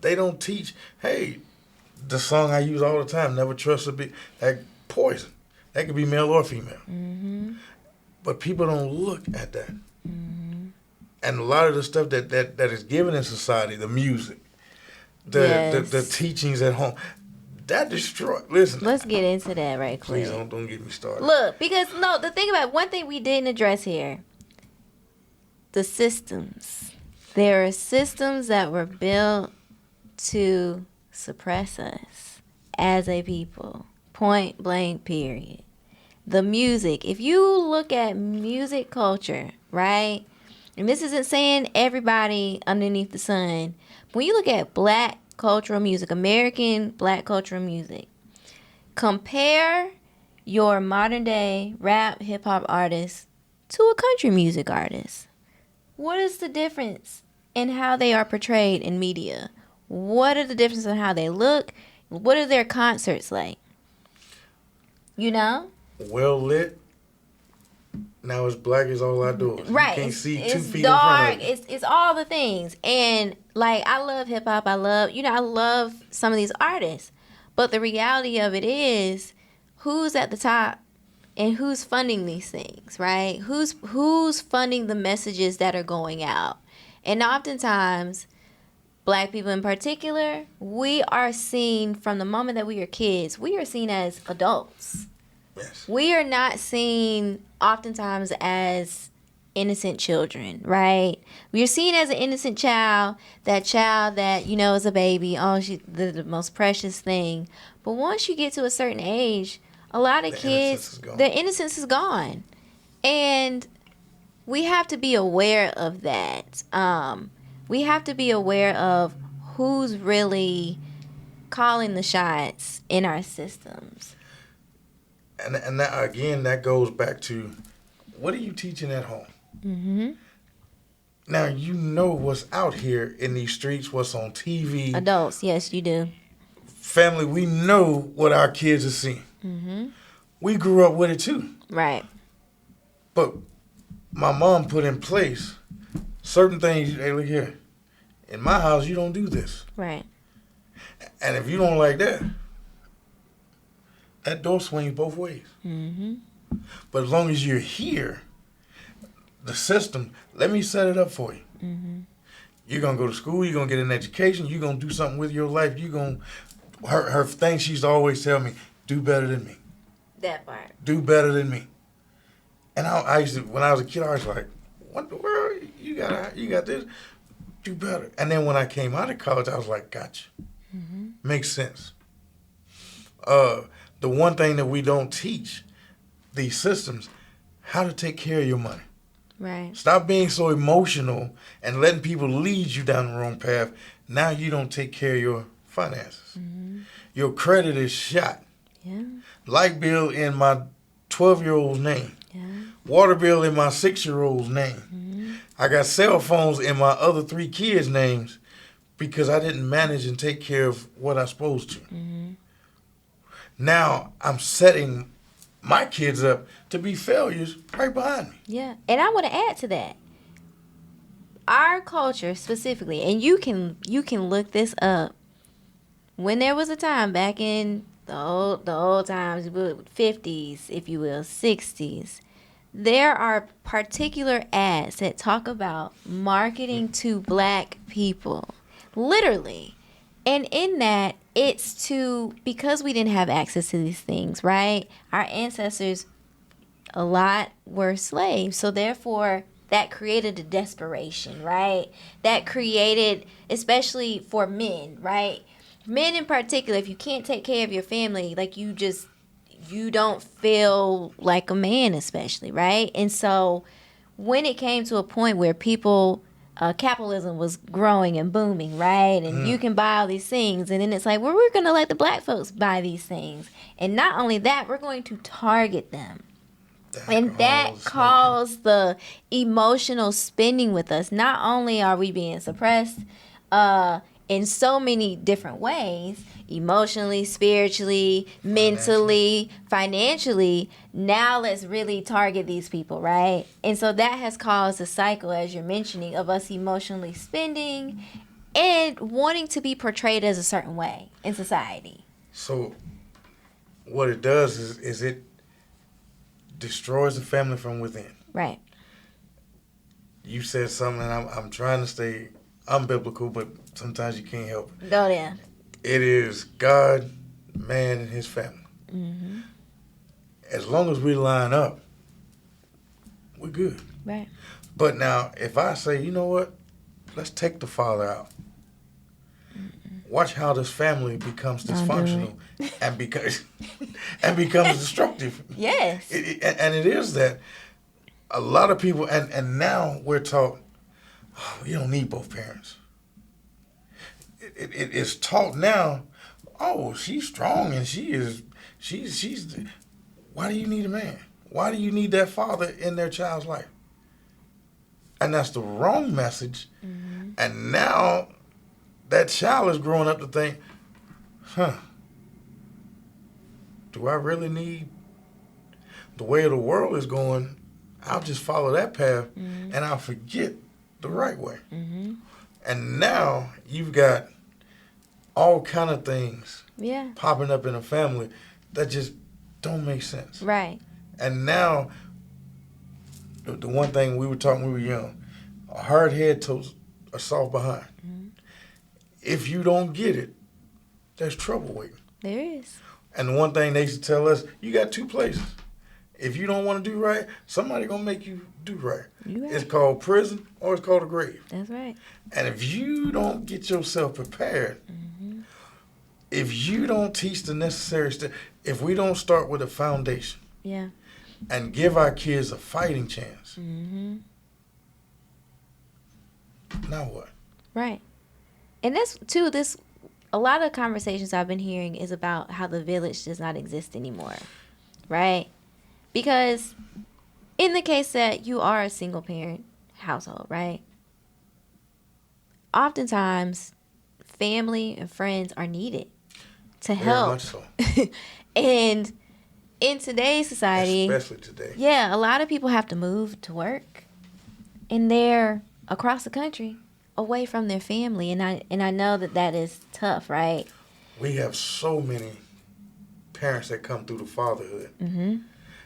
Speaker 2: They don't teach, hey, the song I use all the time, never trust a bit, that poison. That could be male or female.
Speaker 1: Mm-hmm.
Speaker 2: But people don't look at that.
Speaker 1: Mm-hmm.
Speaker 2: And a lot of the stuff that is given in society, the music, the teachings at home, that destroy. Listen.
Speaker 1: Let's get into that right quick.
Speaker 2: Please don't get me started.
Speaker 1: Look, because the thing about one thing we didn't address here, the systems. There are systems that were built to suppress us as a people. Point blank, period. The music. If you look at music culture, right? And this isn't saying everybody underneath the sun. When you look at black cultural music, American black cultural music, compare your modern day rap hip hop artist to a country music artist. What is the difference in how they are portrayed in media? What are the differences in how they look? What are their concerts like? You know?
Speaker 2: Well lit. Now it's black is all outdoors.
Speaker 1: Right.
Speaker 2: You can't see 2
Speaker 1: it's
Speaker 2: feet
Speaker 1: dark.
Speaker 2: in front of you.
Speaker 1: It's all the things. And like I love hip hop. I love some of these artists. But the reality of it is who's at the top and who's funding these things, right? Who's funding the messages that are going out? And oftentimes, black people in particular, we are seen from the moment that we are kids, we are seen as adults.
Speaker 2: Yes.
Speaker 1: We are not seen oftentimes as innocent children, right? We are seen as an innocent child that, is a baby. Oh, the most precious thing. But once you get to a certain age, a lot of kids, their innocence is gone. And we have to be aware of that. We have to be aware of who's really calling the shots in our systems.
Speaker 2: And that, again, that goes back to, what are you teaching at home?
Speaker 1: Mm-hmm.
Speaker 2: Now, you know what's out here in these streets, what's on TV.
Speaker 1: Adults, yes, you do.
Speaker 2: Family, we know what our kids are seeing.
Speaker 1: Mm-hmm.
Speaker 2: We grew up with it too.
Speaker 1: Right.
Speaker 2: But my mom put in place certain things. Hey, look here. In my house, you don't do this.
Speaker 1: Right.
Speaker 2: And if you don't like that, that door swings both ways.
Speaker 1: Mm-hmm.
Speaker 2: But as long as you're here, the system, let me set it up for you.
Speaker 1: Mm-hmm.
Speaker 2: You're going to go to school. You're going to get an education. You're going to do something with your life. You're going to, her thing she used to always tell me, do better than me.
Speaker 1: That part.
Speaker 2: Do better than me. And I used to, when I was a kid, I was like, what the world? You got this? Do better. And then when I came out of college, I was like, gotcha.
Speaker 1: Mm-hmm.
Speaker 2: Makes sense. The one thing that we don't teach these systems, how to take care of your money.
Speaker 1: Right.
Speaker 2: Stop being so emotional and letting people lead you down the wrong path. Now you don't take care of your finances.
Speaker 1: Mm-hmm.
Speaker 2: Your credit is shot.
Speaker 1: Yeah.
Speaker 2: Light bill in my 12-year-old's name.
Speaker 1: Yeah.
Speaker 2: Water bill in my 6-year-old's name.
Speaker 1: Mm-hmm.
Speaker 2: I got cell phones in my other 3 kids' names because I didn't manage and take care of what I supposed to.
Speaker 1: Mm-hmm.
Speaker 2: Now I'm setting my kids up to be failures right behind me.
Speaker 1: Yeah. And I want to add to that. Our culture specifically, and you can look this up. When there was a time back in the old times, 50s, if you will, 60s, there are particular ads that talk about marketing to black people. Literally. And in that, it's because we didn't have access to these things, right? Our ancestors, a lot were slaves. So therefore, that created a desperation, right? That created, especially for men, right? Men in particular, if you can't take care of your family, like you don't feel like a man, especially, right? And so when it came to a point where capitalism was growing and booming, right? And you can buy all these things. And then it's like, well, we're going to let the black folks buy these things. And not only that, we're going to target them. And that caused the emotional spending with us. Not only are we being suppressed in so many different ways, emotionally, spiritually, mentally, financially, now let's really target these people, right? And so that has caused a cycle, as you're mentioning, of us emotionally spending and wanting to be portrayed as a certain way in society.
Speaker 2: So what it does is it destroys the family from within.
Speaker 1: Right.
Speaker 2: You said something, and I'm trying to stay unbiblical, but sometimes you can't help it.
Speaker 1: Go there.
Speaker 2: It is God, man, and his family.
Speaker 1: Mm-hmm.
Speaker 2: As long as we line up, we're good.
Speaker 1: Right.
Speaker 2: But now, if I say, you know what, let's take the father out. Watch how this family becomes dysfunctional and becomes destructive.
Speaker 1: Yes.
Speaker 2: And it is that a lot of people, and now we're taught, oh, you don't need both parents. It's taught now, oh, she's strong and she's why do you need a man? Why do you need that father in their child's life? And that's the wrong message. Mm-hmm. And now that child is growing up to think, do I really need the way the world is going? I'll just follow that path and I'll forget the right way. Mm-hmm. And now you've got all kind of things popping up in a family that just don't make sense.
Speaker 1: Right.
Speaker 2: And now, the one thing we were talking when we were young, a hard head toes a soft behind. Mm-hmm. If you don't get it, there's trouble waiting.
Speaker 1: There is.
Speaker 2: And the one thing they used to tell us, you got 2 places. If you don't want to do right, somebody going to make you do right.
Speaker 1: Right.
Speaker 2: It's called prison or it's called a grave.
Speaker 1: That's right.
Speaker 2: And if you don't get yourself prepared, if you don't teach the necessary steps, if we don't start with a foundation and give our kids a fighting chance, now what?
Speaker 1: Right. And that's, too, a lot of conversations I've been hearing is about how the village does not exist anymore, right? Because in the case that you are a single parent household, right? Oftentimes, family and friends are needed to help.
Speaker 2: Very much so.
Speaker 1: And in today's society,
Speaker 2: especially today,
Speaker 1: a lot of people have to move to work, and they're across the country, away from their family, and I know that is tough, right?
Speaker 2: We have so many parents that come through the fatherhood. Mm-hmm.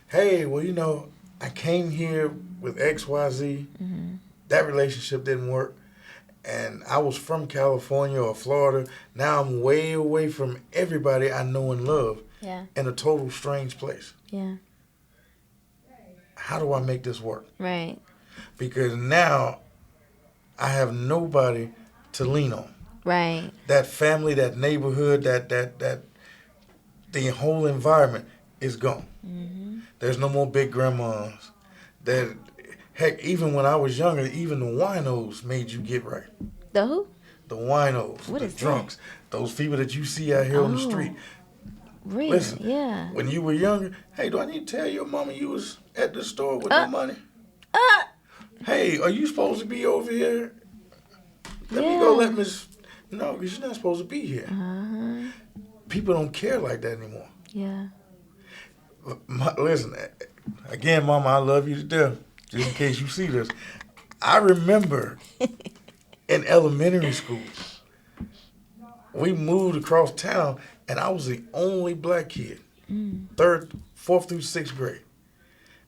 Speaker 2: Hey, well, I came here with XYZ. Mm-hmm. That relationship didn't work. And I was from California or Florida. Now I'm way away from everybody I know and love in a total strange place.
Speaker 1: Yeah.
Speaker 2: How do I make this work?
Speaker 1: Right.
Speaker 2: Because now I have nobody to lean on.
Speaker 1: Right.
Speaker 2: That family, that neighborhood, that the whole environment is gone.
Speaker 1: Mm-hmm.
Speaker 2: There's no more big grandmas. That heck, even when I was younger, even the winos made you get right.
Speaker 1: The who?
Speaker 2: The winos,
Speaker 1: What
Speaker 2: the
Speaker 1: is
Speaker 2: drunks, those people that you see out here on the street.
Speaker 1: Really?
Speaker 2: Listen,
Speaker 1: Yeah.
Speaker 2: when you were younger, hey, do I need to tell your mama you was at the store with no money? Hey, are you supposed to be over here? Let me go let Miss... No, because you're not supposed to be here.
Speaker 1: Uh-huh.
Speaker 2: People don't care like that anymore.
Speaker 1: Yeah.
Speaker 2: Listen, again, Mama, I love you to death. Just in case you see this. I remember in elementary school, we moved across town, and I was the only black kid. 4th through 6th grade.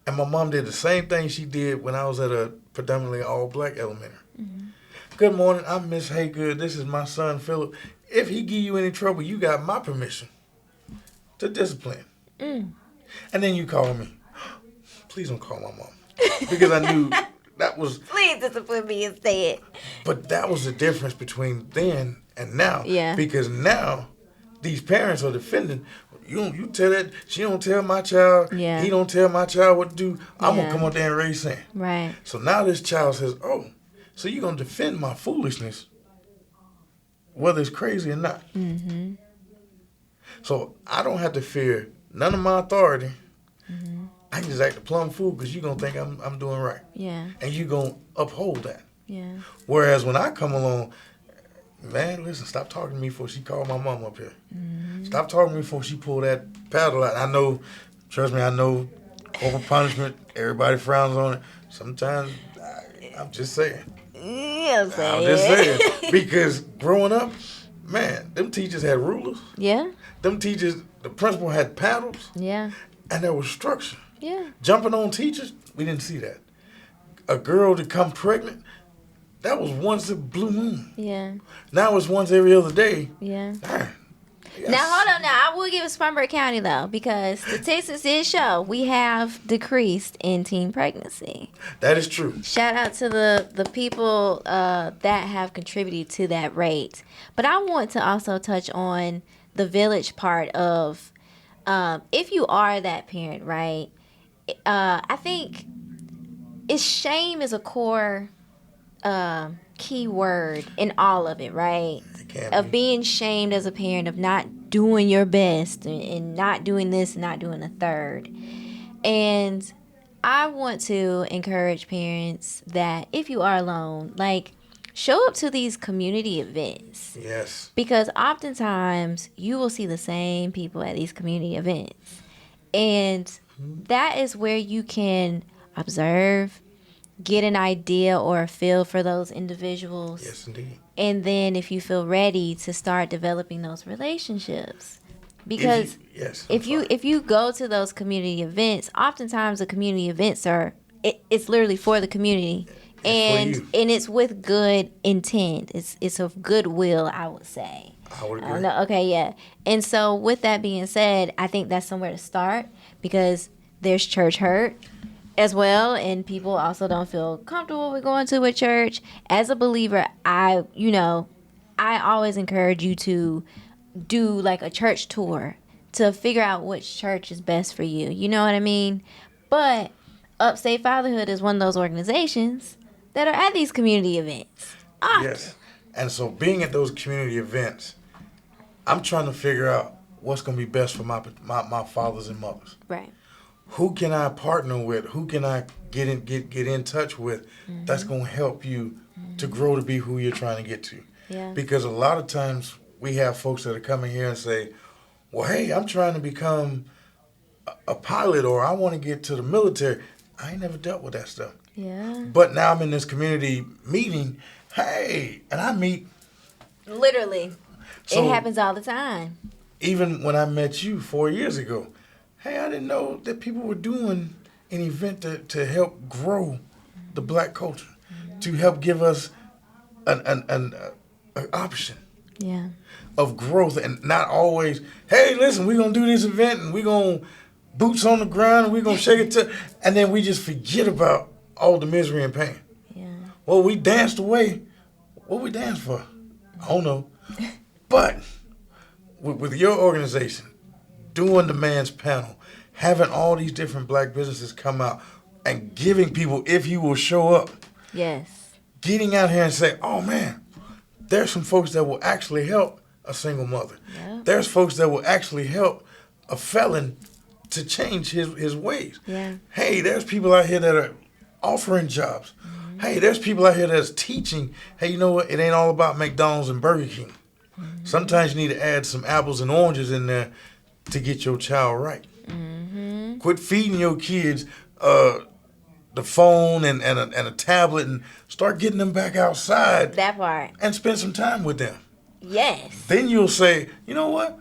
Speaker 2: And my mom did the same thing she did when I was at a predominantly all-black elementary. Mm-hmm. Good morning, I'm Miss Hagood. This is my son, Phillip. If he give you any trouble, you got my permission to discipline. And then you call me. Please don't call my mom. Because I knew that was...
Speaker 1: Please discipline me instead.
Speaker 2: But that was the difference between then and now.
Speaker 1: Yeah.
Speaker 2: Because now, these parents are defending... You tell that, she don't tell my child, he don't tell my child what to do, I'm going to come up there and raise sand.
Speaker 1: Right.
Speaker 2: So now this child says, oh, so you're going to defend my foolishness, whether it's crazy or not. Mm-hmm. So I don't have to fear none of my authority. Mm-hmm. I can just act a plumb fool because you're going to think I'm doing right.
Speaker 1: Yeah.
Speaker 2: And you're going to uphold that.
Speaker 1: Yeah.
Speaker 2: Whereas when I come along, man, listen, stop talking to me before she called my mom up here. Mm-hmm. Stop talking to me before she pulled that paddle out. I know, trust me, I know corporal punishment, everybody frowns on it. Sometimes, I'm just saying.
Speaker 1: I'm
Speaker 2: just saying. Because growing up, man, them teachers had rulers.
Speaker 1: Yeah.
Speaker 2: Them teachers, the principal had paddles.
Speaker 1: Yeah.
Speaker 2: And there was structure.
Speaker 1: Yeah.
Speaker 2: Jumping on teachers, we didn't see that. A girl to come pregnant, that was once a blue moon.
Speaker 1: Yeah.
Speaker 2: Now it's once every other day.
Speaker 1: Yeah.
Speaker 2: Darn. Yes.
Speaker 1: Now, hold on. Now, I will give it Spartanburg County, though, because statistics did show we have decreased in teen pregnancy.
Speaker 2: That is true.
Speaker 1: Shout out to the people that have contributed to that rate. But I want to also touch on the village part of if you are that parent, right? I think shame is a core key word in all of it, right? Of being shamed as a parent, of not doing your best and not doing this and not doing a third. And I want to encourage parents that if you are alone, like, show up to these community events.
Speaker 2: Yes.
Speaker 1: Because oftentimes you will see the same people at these community events. And that is where you can observe, get an idea or a feel for those individuals.
Speaker 2: Yes, indeed.
Speaker 1: And then if you feel ready to start developing those relationships. Because if you go to those community events, oftentimes the community events it's literally for the community. And it's with good intent. It's of goodwill, I would say.
Speaker 2: I would agree.
Speaker 1: Okay, yeah. And so with that being said, I think that's somewhere to start because there's church hurt as well, and people also don't feel comfortable with going to a church. As a believer, I always encourage you to do like a church tour to figure out which church is best for you. You know what I mean? But Upstate Fatherhood is one of those organizations that are at these community events.
Speaker 2: Yes. And so being at those community events, I'm trying to figure out what's going to be best for my fathers and mothers.
Speaker 1: Right.
Speaker 2: Who can I partner with? Who can I get in touch with that's going to help you to grow to be who you're trying to get to?
Speaker 1: Yeah.
Speaker 2: Because a lot of times we have folks that are coming here and say, well, hey, I'm trying to become a pilot or I want to get to the military. I ain't never dealt with that stuff.
Speaker 1: Yeah.
Speaker 2: But now I'm in this community meeting, hey, and I meet.
Speaker 1: Literally.
Speaker 2: So,
Speaker 1: it happens all the time.
Speaker 2: Even when I met you 4 years ago, hey, I didn't know that people were doing an event to help grow the black culture, to help give us an option of growth and not always, hey, listen, we're going to do this event and we're going to boots on the ground and we're going to shake it and then we just forget about all the misery and pain.
Speaker 1: Yeah.
Speaker 2: Well, we danced away. What we danced for? I don't know. But with your organization, doing the man's panel, having all these different black businesses come out and giving people, if you will show up,
Speaker 1: Yes.
Speaker 2: getting out here and say, oh man, there's some folks that will actually help a single mother.
Speaker 1: Yep.
Speaker 2: There's folks that will actually help a felon to change his ways.
Speaker 1: Yeah.
Speaker 2: Hey, there's people out here that are offering jobs. Hey, there's people out here that's teaching. Hey, you know what? It ain't all about McDonald's and Burger King. Sometimes you need to add some apples and oranges in there to get your child right. Quit feeding your kids the phone and a tablet and start getting them back outside
Speaker 1: That part.
Speaker 2: and spend some time with them.
Speaker 1: Yes.
Speaker 2: Then you'll say, you know what?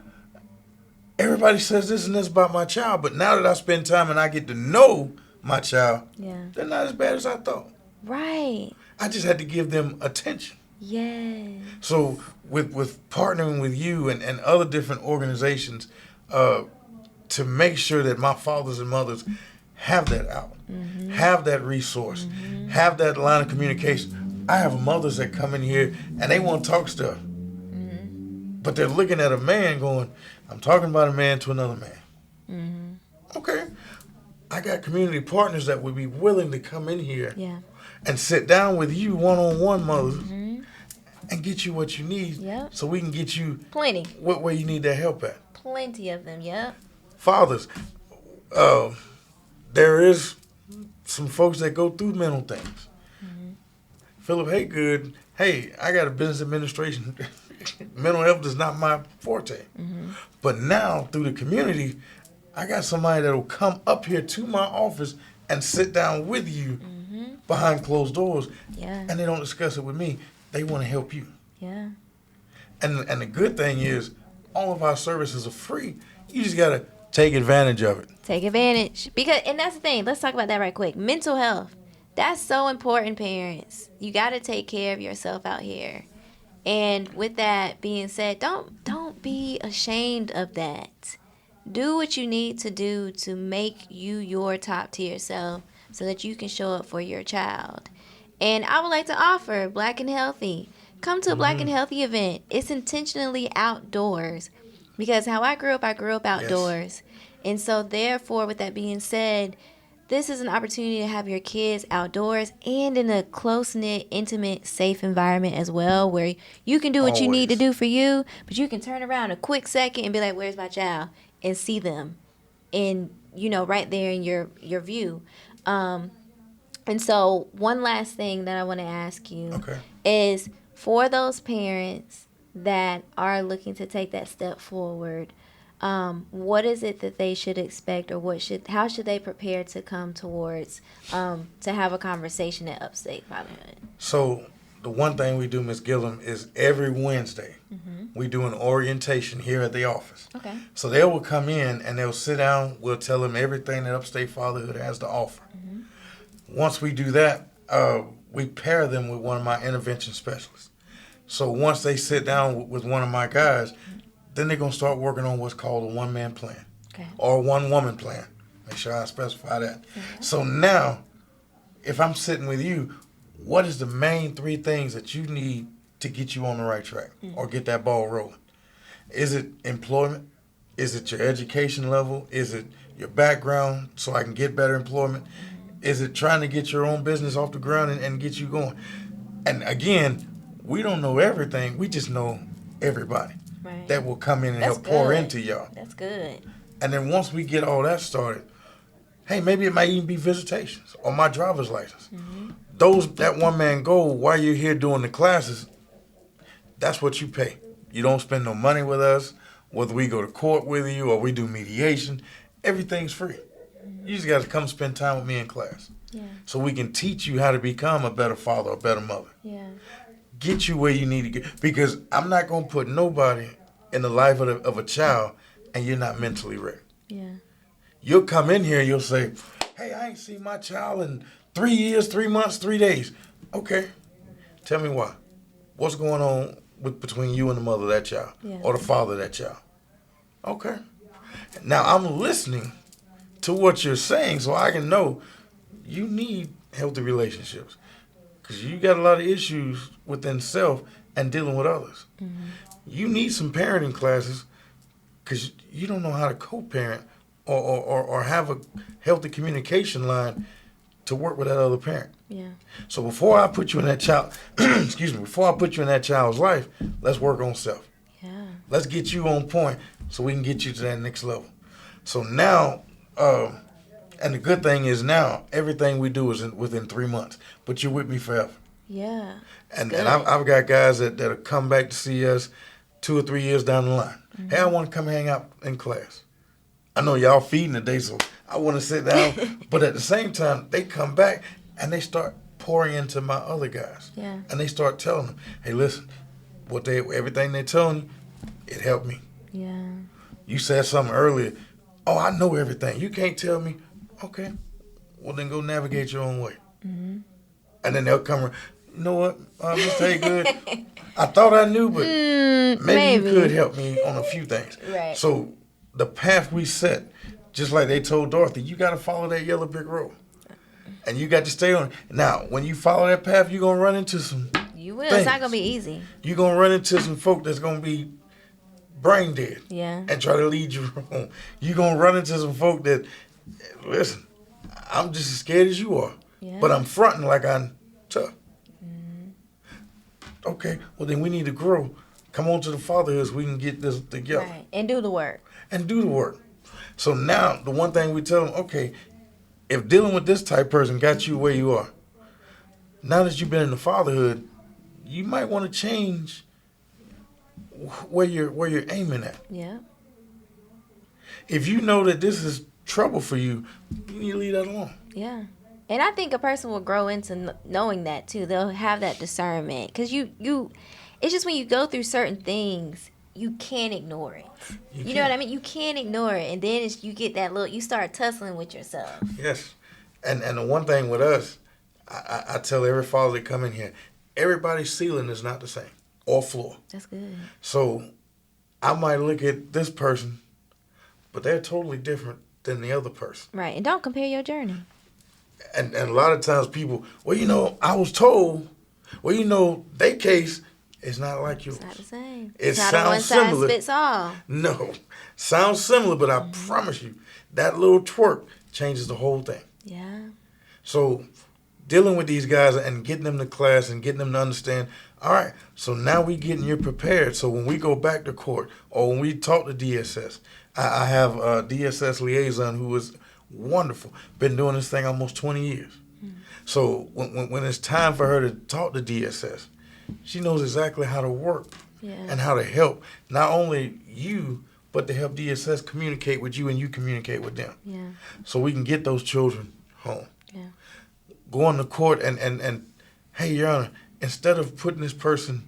Speaker 2: Everybody says this and this about my child, but now that I spend time and I get to know my child,
Speaker 1: Yeah.
Speaker 2: they're not as bad as I thought.
Speaker 1: Right.
Speaker 2: I just had to give them attention.
Speaker 1: Yes.
Speaker 2: So with partnering with you and other different organizations to make sure that my fathers and mothers have that out, have that resource, have that line of communication. I have mothers that come in here and they want to talk stuff, but they're looking at a man going, I'm talking about a man to another man. Okay. I got community partners that would be willing to come in here
Speaker 1: Yeah.
Speaker 2: and sit down with you one-on-one, mothers, and get you what you need.
Speaker 1: Yep.
Speaker 2: So we can get you
Speaker 1: Plenty.
Speaker 2: where you need that help at.
Speaker 1: Plenty of them. Yep.
Speaker 2: Fathers, there is some folks that go through mental things. Phillip Hagood, hey, I got a business administration. Mental health is not my forte. But now, through the community, I got somebody that will come up here to my office and sit down with you behind closed doors,
Speaker 1: Yeah.
Speaker 2: and they don't discuss it with me. They want to help you.
Speaker 1: Yeah.
Speaker 2: And the good thing is, all of our services are free. You just got to take advantage of it.
Speaker 1: Take advantage. And that's the thing. Let's talk about that right quick. Mental health. That's so important, parents. You got to take care of yourself out here. And with that being said, don't be ashamed of that. Do what you need to do to make you your top tier self so that you can show up for your child. And I would like to offer Black and Healthy. Come to a Black and Healthy event. It's intentionally outdoors because how I grew up outdoors. Yes. And so therefore, with that being said, this is an opportunity to have your kids outdoors and in a close-knit, intimate, safe environment as well, where you can do what you need to do for you, but you can turn around a quick second and be like, where's my child? And see them in, right there in your view. And so one last thing that I want to ask you is for those parents that are looking to take that step forward, what is it that they should expect, or how should they prepare to come towards to have a conversation at Upstate Fatherhood?
Speaker 2: So the one thing we do, Ms. Gillum, is every Wednesday we do an orientation here at the office.
Speaker 1: Okay.
Speaker 2: So they will come in and they'll sit down. We'll tell them everything that Upstate Fatherhood has to offer. Once we do that, we pair them with one of my intervention specialists. So once they sit down with one of my guys, then they're going to start working on what's called a one-man plan or a one-woman plan. Make sure I specify that. So now, if I'm sitting with you, what is the main 3 things that you need to get you on the right track or get that ball rolling? Is it employment? Is it your education level? Is it your background so I can get better employment? Is it trying to get your own business off the ground and get you going? And again, we don't know everything. We just know everybody that will come in and help pour into y'all.
Speaker 1: That's good.
Speaker 2: And then once we get all that started, hey, maybe it might even be visitations or my driver's license. That one-man goal while you're here doing the classes, that's what you pay. You don't spend no money with us, whether we go to court with you or we do mediation. Everything's free. You just got to come spend time with me in class.
Speaker 1: Yeah.
Speaker 2: So we can teach you how to become a better father, a better mother.
Speaker 1: Yeah.
Speaker 2: Get you where you need to get. Because I'm not going to put nobody in the life of a child and you're not mentally ready.
Speaker 1: Yeah.
Speaker 2: You'll come in here and you'll say, hey, I ain't seen my child in 3 years, 3 months, 3 days. Okay. Tell me why. What's going on between you and the mother of that child or the father of that child? Okay. Now I'm listening to what you're saying so I can know you need healthy relationships because you got a lot of issues within self and dealing with others. You need some parenting classes because you don't know how to co-parent or have a healthy communication line to work with that other parent.
Speaker 1: Yeah.
Speaker 2: So before I put you in that child, before I put you in that child's life, let's work on self.
Speaker 1: Yeah.
Speaker 2: Let's get you on point so we can get you to that next level. So now, and the good thing is now, everything we do is within 3 months, but you're with me forever.
Speaker 1: Yeah.
Speaker 2: And I've got guys that'll come back to see us 2 or 3 years down the line. Mm-hmm. Hey, I want to come hang out in class. I know y'all feeding today, so I want to sit down. But at the same time, they come back and they start pouring into my other guys.
Speaker 1: Yeah.
Speaker 2: And they start telling them, hey, listen, everything they're telling you, it helped me.
Speaker 1: Yeah.
Speaker 2: You said something earlier. Oh, I know everything. You can't tell me. Okay. Well, then go navigate your own way. Mm-hmm. And then they'll come around. You know what, Mr. Hagood? I thought I knew, but maybe you could help me on a few things.
Speaker 1: Right.
Speaker 2: So the path we set, just like they told Dorothy, you got to follow that yellow brick road. And you got to stay on it. Now, when you follow that path, you're going to run into some
Speaker 1: You will.
Speaker 2: things.
Speaker 1: It's not going to be easy.
Speaker 2: You're going to run into some folk that's going to be brain dead.
Speaker 1: Yeah.
Speaker 2: And try to lead you wrong. You're going to run into some folk that, listen, I'm just as scared as you are.
Speaker 1: Yeah.
Speaker 2: But I'm fronting like I'm tough. Okay, well then we need to grow. Come on to the fatherhood so we can get this together.
Speaker 1: Right. And do the work.
Speaker 2: So now, the one thing we tell them, okay, if dealing with this type person got you where you are, now that you've been in the fatherhood, you might want to change where you're aiming at.
Speaker 1: Yeah.
Speaker 2: If you know that this is trouble for you, you need to leave that alone.
Speaker 1: Yeah. And I think a person will grow into knowing that too. They'll have that discernment. Because it's just when you go through certain things, you can't ignore it. You know what I mean? You can't ignore it. And then you get that you start tussling with yourself.
Speaker 2: Yes. And the one thing with us, I tell every father that come in here, everybody's ceiling is not the same, or floor.
Speaker 1: That's good.
Speaker 2: So I might look at this person, but they're totally different than the other person.
Speaker 1: Right. And don't compare your journey.
Speaker 2: And a lot of times people, I was told, their case is not like yours.
Speaker 1: It's not the same.
Speaker 2: It
Speaker 1: not
Speaker 2: sounds
Speaker 1: a one
Speaker 2: similar.
Speaker 1: size fits all.
Speaker 2: No. Sounds similar, but I promise you, that little twerk changes the whole thing.
Speaker 1: Yeah.
Speaker 2: So dealing with these guys and getting them to class and getting them to understand, all right, so now we getting you prepared. So when we go back to court or when we talk to DSS, I have a DSS liaison who is wonderful. Been doing this thing almost 20 years. Mm-hmm. So when it's time for her to talk to DSS, she knows exactly how to work and how to help not only you, but to help DSS communicate with you and you communicate with them.
Speaker 1: Yeah.
Speaker 2: So we can get those children home.
Speaker 1: Yeah.
Speaker 2: Going to court and hey, Your Honor, instead of putting this person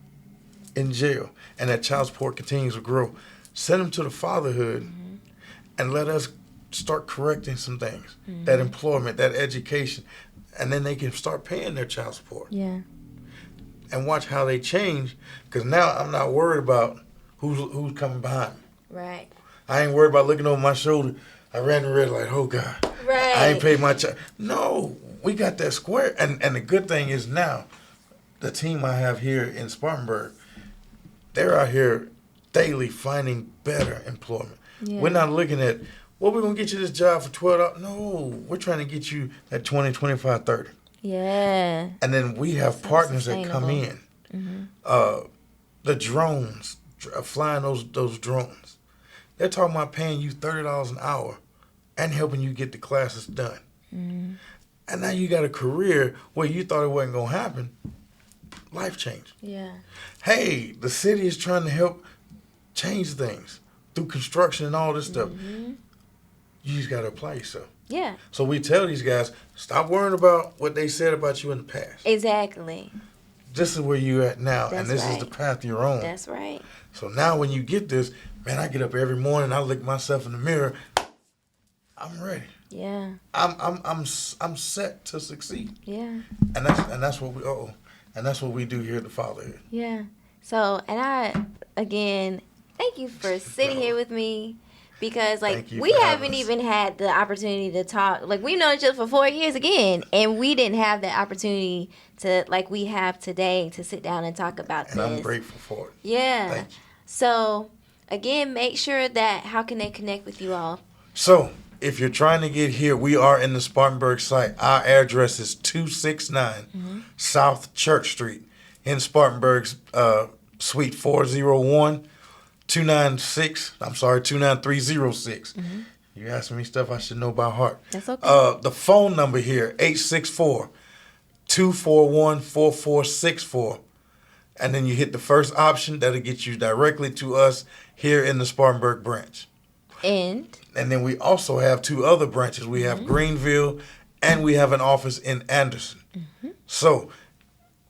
Speaker 2: in jail and that child support continues to grow, send them to the fatherhood and let us start correcting some things, that employment, that education, and then they can start paying their child support.
Speaker 1: Yeah.
Speaker 2: And watch how they change, because now I'm not worried about who's coming behind me.
Speaker 1: Right.
Speaker 2: I ain't worried about looking over my shoulder. I ran the red light. Oh, God.
Speaker 1: Right.
Speaker 2: I ain't paid my child. No, we got that square. And the good thing is now, the team I have here in Spartanburg, they're out here daily finding better employment. Yeah. We're not looking at, well, we're going to get you this job for $12. No, we're trying to get you at 20, 25, 30.
Speaker 1: Yeah.
Speaker 2: And then we have partners that come in. Mm-hmm. The drones, flying those drones. They're talking about paying you $30 an hour and helping you get the classes done. Mm-hmm. And now you got a career where you thought it wasn't going to happen. Life change.
Speaker 1: Yeah.
Speaker 2: Hey, the city is trying to help change things through construction and all this stuff. You just got to apply yourself.
Speaker 1: Yeah.
Speaker 2: So we tell these guys, stop worrying about what they said about you in the past.
Speaker 1: Exactly.
Speaker 2: This is where you're at now,
Speaker 1: That's
Speaker 2: and this is the path you're on.
Speaker 1: That's right.
Speaker 2: So now when you get this, man, I get up every morning, I look myself in the mirror, I'm ready.
Speaker 1: Yeah.
Speaker 2: I'm set to succeed.
Speaker 1: Yeah.
Speaker 2: And that's what we do here at the Fatherhood.
Speaker 1: Yeah. So, and I again, thank you for sitting here with me. Because, we haven't even had the opportunity to talk. We've known each other for 4 years again. And we didn't have the opportunity to, we have today, to sit down and talk about this.
Speaker 2: And I'm grateful for it.
Speaker 1: Yeah.
Speaker 2: Thank you.
Speaker 1: So, again, make sure that how can they connect with you all?
Speaker 2: So, if you're trying to get here, we are in the Spartanburg site. Our address is 269 South Church Street in Spartanburg, Suite 401, 29306. You asking me stuff I should know by heart.
Speaker 1: That's okay.
Speaker 2: The phone number here, 864-241-4464. And then you hit the first option. That'll get you directly to us here in the Spartanburg branch.
Speaker 1: And
Speaker 2: then we also have 2 other branches. We have Greenville, and we have an office in Anderson. So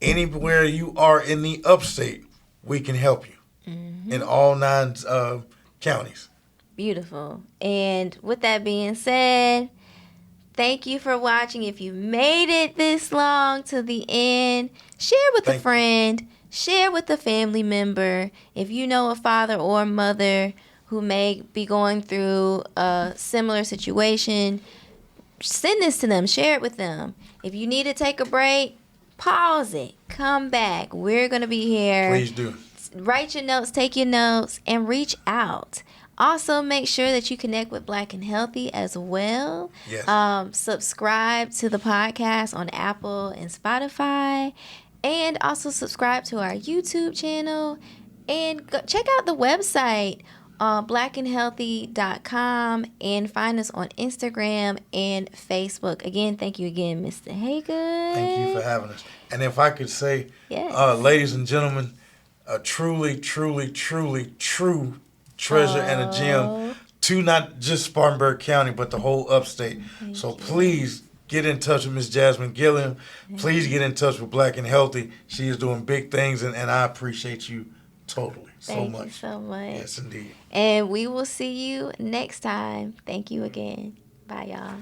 Speaker 2: anywhere you are in the upstate, we can help you in all 9 counties.
Speaker 1: beautiful. And with that being said, thank you for watching. If you made it this long to the end, share with a friend, share with a family member. If you know a father or mother who may be going through a similar situation, send this to them, share it with them. If you need to take a break, pause it, come back. We're going to be here.
Speaker 2: Please do.
Speaker 1: Write your notes, take your notes, and reach out. Also, make sure that you connect with Black and Healthy as well.
Speaker 2: Yes.
Speaker 1: Subscribe to the podcast on Apple and Spotify. And also subscribe to our YouTube channel. And check out the website, blackandhealthy.com, and find us on Instagram and Facebook. Again, thank you again, Mr. Hagood.
Speaker 2: Thank you for having us. And if I could say,
Speaker 1: Yes.
Speaker 2: ladies and gentlemen, a truly, truly, truly, true treasure and a gem to not just Spartanburg County, but the whole upstate. So please get in touch with Miss Jasmine Gilliam. Please get in touch with Black and Healthy. She is doing big things, and I appreciate you totally
Speaker 1: Thank you so much.
Speaker 2: Yes, indeed.
Speaker 1: And we will see you next time. Thank you again. Bye, y'all.